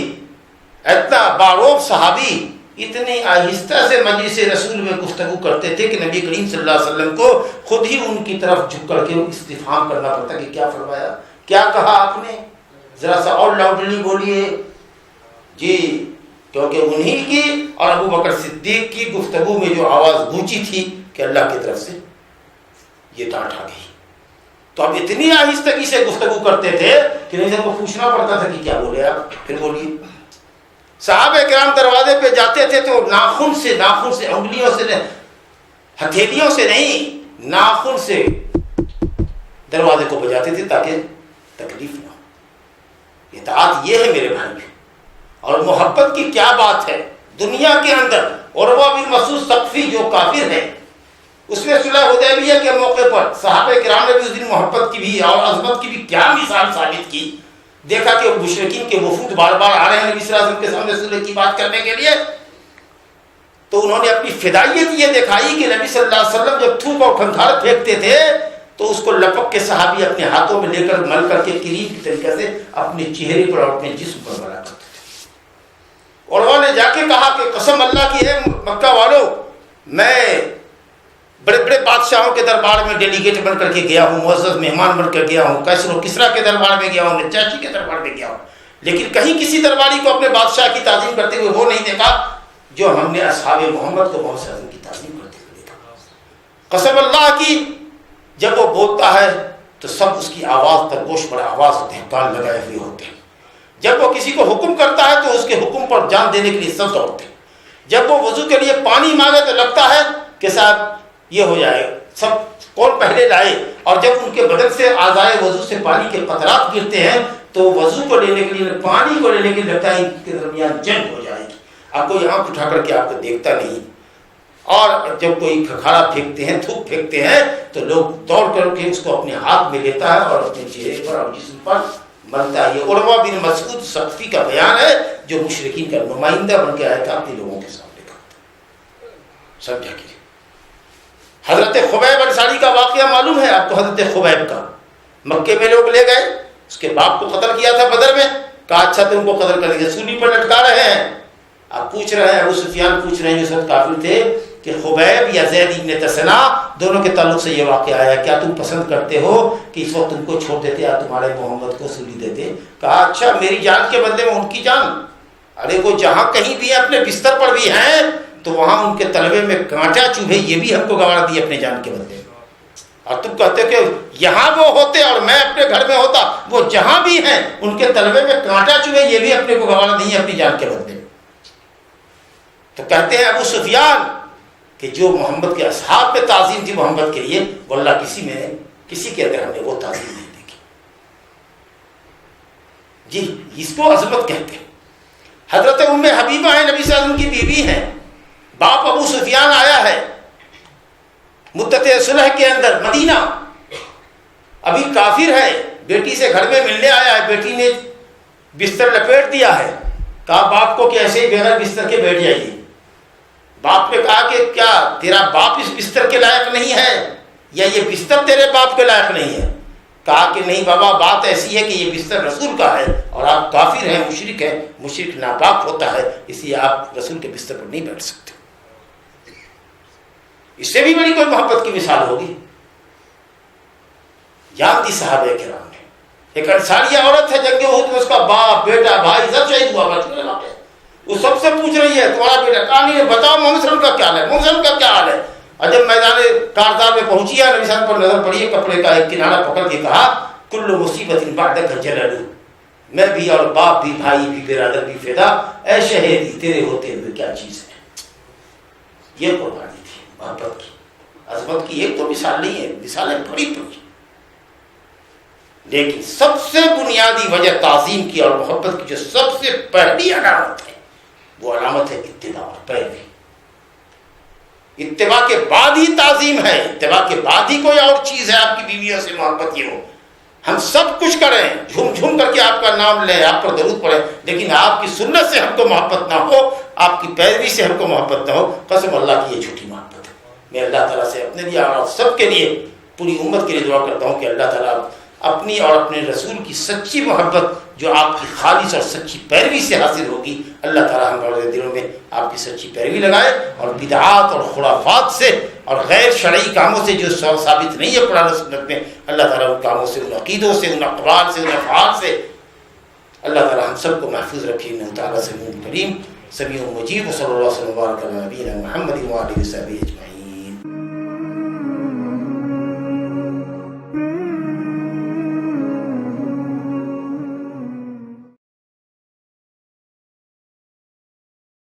اتنا باروب صحابی، اتنی آہستہ سے مجلس رسول میں گفتگو کرتے تھے کہ نبی کریم صلی اللہ علیہ وسلم کو خود ہی ان کی طرف جھک کر کے استفہام کرنا پڑتا کہ کیا فرمایا، کیا کہا آپ نے، ذرا سا اور لاؤڈلی بولیے، جی، کیونکہ انہی کی اور ابو بکر صدیق کی گفتگو میں جو آواز گونجی تھی کہ اللہ کی طرف سے یہ ڈانٹ آ گئی، تو اب اتنی آہستگی سے گفتگو کرتے تھے کہ نہیں کو پوچھنا پڑتا تھا کہ کیا بولے آپ، پھر بولیے۔ صحابہ کرام دروازے پہ جاتے تھے تو ناخن سے انگلیوں سے، ہتھیلیوں سے نہیں، ناخن سے دروازے کو بجاتے تھے تاکہ تکلیف نہ ہو۔ اطاعت یہ ہے میرے بھائی، اور محبت کی کیا بات ہے دنیا کے اندر۔ عروہ بن مسعود ثقفی جو کافر ہے، اس میں صلح حدیبیہ کے موقع پر صحابہ کرام نے بھی اس دن محبت کی بھی اور عظمت کی بھی کیا مثال ثابت کی۔ دیکھا کہ مشرکین کے وفود بار بار آ رہے ہیں نبی صلی اللہ علیہ وسلم کے سامنے صلح کی بات کرنے کے لیے، تو انہوں نے اپنی فدائیت یہ دکھائی کہ نبی صلی اللہ علیہ وسلم جب تھوک اور کھنکھار پھینکتے تھے تو اس کو لپک کے صحابی اپنے ہاتھوں میں لے کر مل کر کے کریم کی طریقے سے اپنے چہرے پر اور اپنے جسم پر ملا کرتے تھے۔ اور انہوں نے جا کے کہا کہ قسم اللہ کی ہے مکہ والو، میں بڑے بڑے بادشاہوں کے دربار میں ڈیلیگیٹ بن کر کے گیا ہوں، معزز مہمان بن کر گیا ہوں، کیسر و کسریٰ کے دربار میں گیا ہوں، نجاشی کے دربار میں گیا ہوں، لیکن کہیں کسی درباری کو اپنے بادشاہ کی تعظیم کرتے ہوئے وہ نہیں دیکھا جو ہم نے اصحاب محمد کو غوث اعظم کی تعظیم کرتے ہوئے دیکھا۔ قسم اللہ کی جب وہ بولتا ہے تو سب اس کی آواز پر گوش بڑا آواز ہوتے ہیں، کان لگائے ہوئے ہوتے ہیں۔ جب وہ کسی کو حکم کرتا ہے تو اس کے حکم پر جان دینے کے لیے سب دوڑتے ہیں۔ جب وہ وضو کے لیے پانی مانگے تو لگتا ہے کہ صاحب یہ ہو جائے، سب کون پہلے لائے۔ اور جب ان کے بدن سے اعضائے وضو سے پانی کے قطرات گرتے ہیں تو وضو کو لینے کے لیے، پانی کو لینے کے لیے لگتا ہے ان کے درمیان جنگ ہو جائے گی۔ آپ کوئی آنکھ اٹھا کر کے آپ کو دیکھتا نہیں، اور جب کوئی کھکھاڑا پھینکتے ہیں، تھوک پھینکتے ہیں تو لوگ دوڑ کر کے اس کو اپنے ہاتھ میں لیتا ہے اور اپنے چہرے پر اور جسم پر ملتا ہے۔ یہ عروہ بن مسعود ثقفی کا بیان ہے جو مشرکین کا نمائندہ بن کے آیا تھا اپنے لوگوں کے سامنے کا۔ سمجھا کہ حضرت خبیب انصاری کا واقعہ معلوم ہے آپ کو؟ حضرت خبیب کا مکے میں لوگ لے گئے، اس کے باپ کو قتل کیا تھا بدر میں، کہا اچھا تم کو قتل کر دیا، سولی پر لٹکا رہے ہیں۔ آپ پوچھ رہے ہیں، ابو سفیان پوچھ رہے ہیں جو سب کافر تھے کہ خبیب یا زید ابن تسنا دونوں کے تعلق سے یہ واقعہ آیا، کیا تم پسند کرتے ہو کہ اس وقت تم کو چھوڑ دیتے یا تمہارے محمد کو سولی دیتے؟ کہا اچھا میری جان کے بدلے میں ان کی جان؟ ارے وہ جہاں کہیں بھی اپنے بستر پر بھی ہیں تو وہاں ان کے تلوے میں کانٹا چبھے یہ بھی ہم کو گوارا دی اپنے جان کے بدلے میں، اور تم کہتے کہ یہاں وہ ہوتے اور میں اپنے گھر میں ہوتا، وہ جہاں بھی ہیں ان کے تلوے میں کانٹا چبھے یہ بھی اپنے کو گوارا دی اپنی جان کے بدلے میں۔ تو کہتے ہیں ابو سفیان کہ جو محمد کے اصحاب میں تعظیم تھی محمد کے لیے، واللہ کسی کے اندر ہم نے وہ تعظیم نہیں دیکھی۔ جی اس کو عظمت کہتے ہیں۔ حضرت ام حبیبہ ہیں، نبی صلی اللہ علیہ وسلم کی بیوی ہیں، باپ ابو سفیان آیا ہے مدت صلح کے اندر مدینہ، ابھی کافر ہے، بیٹی سے گھر میں ملنے آیا ہے، بیٹی نے بستر لپیٹ دیا ہے، کہا باپ کو کہ ایسے ہی بغیر بستر کے بیٹھ جائیے۔ باپ نے کہا کہ کیا تیرا باپ اس بستر کے لائق نہیں ہے یا یہ بستر تیرے باپ کے لائق نہیں ہے؟ کہا کہ نہیں بابا، بات ایسی ہے کہ یہ بستر رسول کا ہے اور آپ کافر ہیں، مشرک ہیں، مشرک ناپاک ہوتا ہے، اس لیے آپ رسول کے بستر پر نہیں بیٹھ سکتے۔ اس سے بھی بڑی کوئی محبت کی مثال ہوگی؟ جان دی صحابہ کرام نے، ایک انصاریہ عورت ہے جنگ احد میں، اس کا باپ بیٹا بھائی سب شہید ہوا، وہ سب سے پوچھ رہی ہے تمہارا بیٹا کہانی ہے، بتاؤ محمد صلی اللہ علیہ وسلم کا کیا حال ہے، محمد صلی اللہ علیہ وسلم کا کیا حال ہے۔ اور جب میدان کارزار میں پہنچی ہے، نبی صلی اللہ علیہ وسلم پر نظر پڑی ہے، کپڑے کا ایک کنارہ پکڑ کے کہا کل مصیبت بعدک جلل، میں بھی اور باپ بھی، بھائی بھی، برادر بھی فدا، اے شہیدی تیرے ہوتے ہوئے کیا چیز ہے۔ یہ قربانی تھی محبت کی، عظمت کی ایک تو مثال نہیں ہے، مثالیں بڑی بڑی، لیکن سب سے بنیادی وجہ تعظیم کی اور محبت کی جو سب سے پہلی علامت ہے وہ علامت ہے اتباع اور پیروی۔ اتباع کے بعد ہی تعظیم ہے، اتباع کے بعد ہی کوئی اور چیز ہے آپ کی بیویوں سے محبت یہ ہو۔ ہم سب کچھ کریں، جھوم جھوم کر کے آپ کا نام لیں، آپ پر درود پڑھیں، لیکن آپ کی سنت سے ہم کو محبت نہ ہو، آپ کی پیروی سے ہم کو محبت نہ ہو، قسم اللہ کی یہ جھوٹی محبت ہے۔ میں اللہ تعالیٰ سے اپنے لیے اور سب کے لیے، پوری امت کے لیے دعا کرتا ہوں کہ اللہ تعالیٰ اپنی اور اپنے رسول کی سچی محبت جو آپ کی خالص اور سچی پیروی سے حاصل ہوگی، اللہ تعالیٰ ہمارے دلوں میں آپ کی سچی پیروی لگائے، اور بدعات اور خرافات سے اور غیر شرعی کاموں سے جو ثابت نہیں ہے قرآن و سنت میں، اللہ تعالیٰ ان کاموں سے، ان عقیدوں سے، ان اقوال سے، ان افعال سے اللہ تعالیٰ ہم سب کو محفوظ رکھے۔ انہ تعالیٰ سمیع کریم سمیع مجیب، صلی اللہ علیہ وسلم وبارک علی نبینا محمد و آلہ وصحبہ اجمعین۔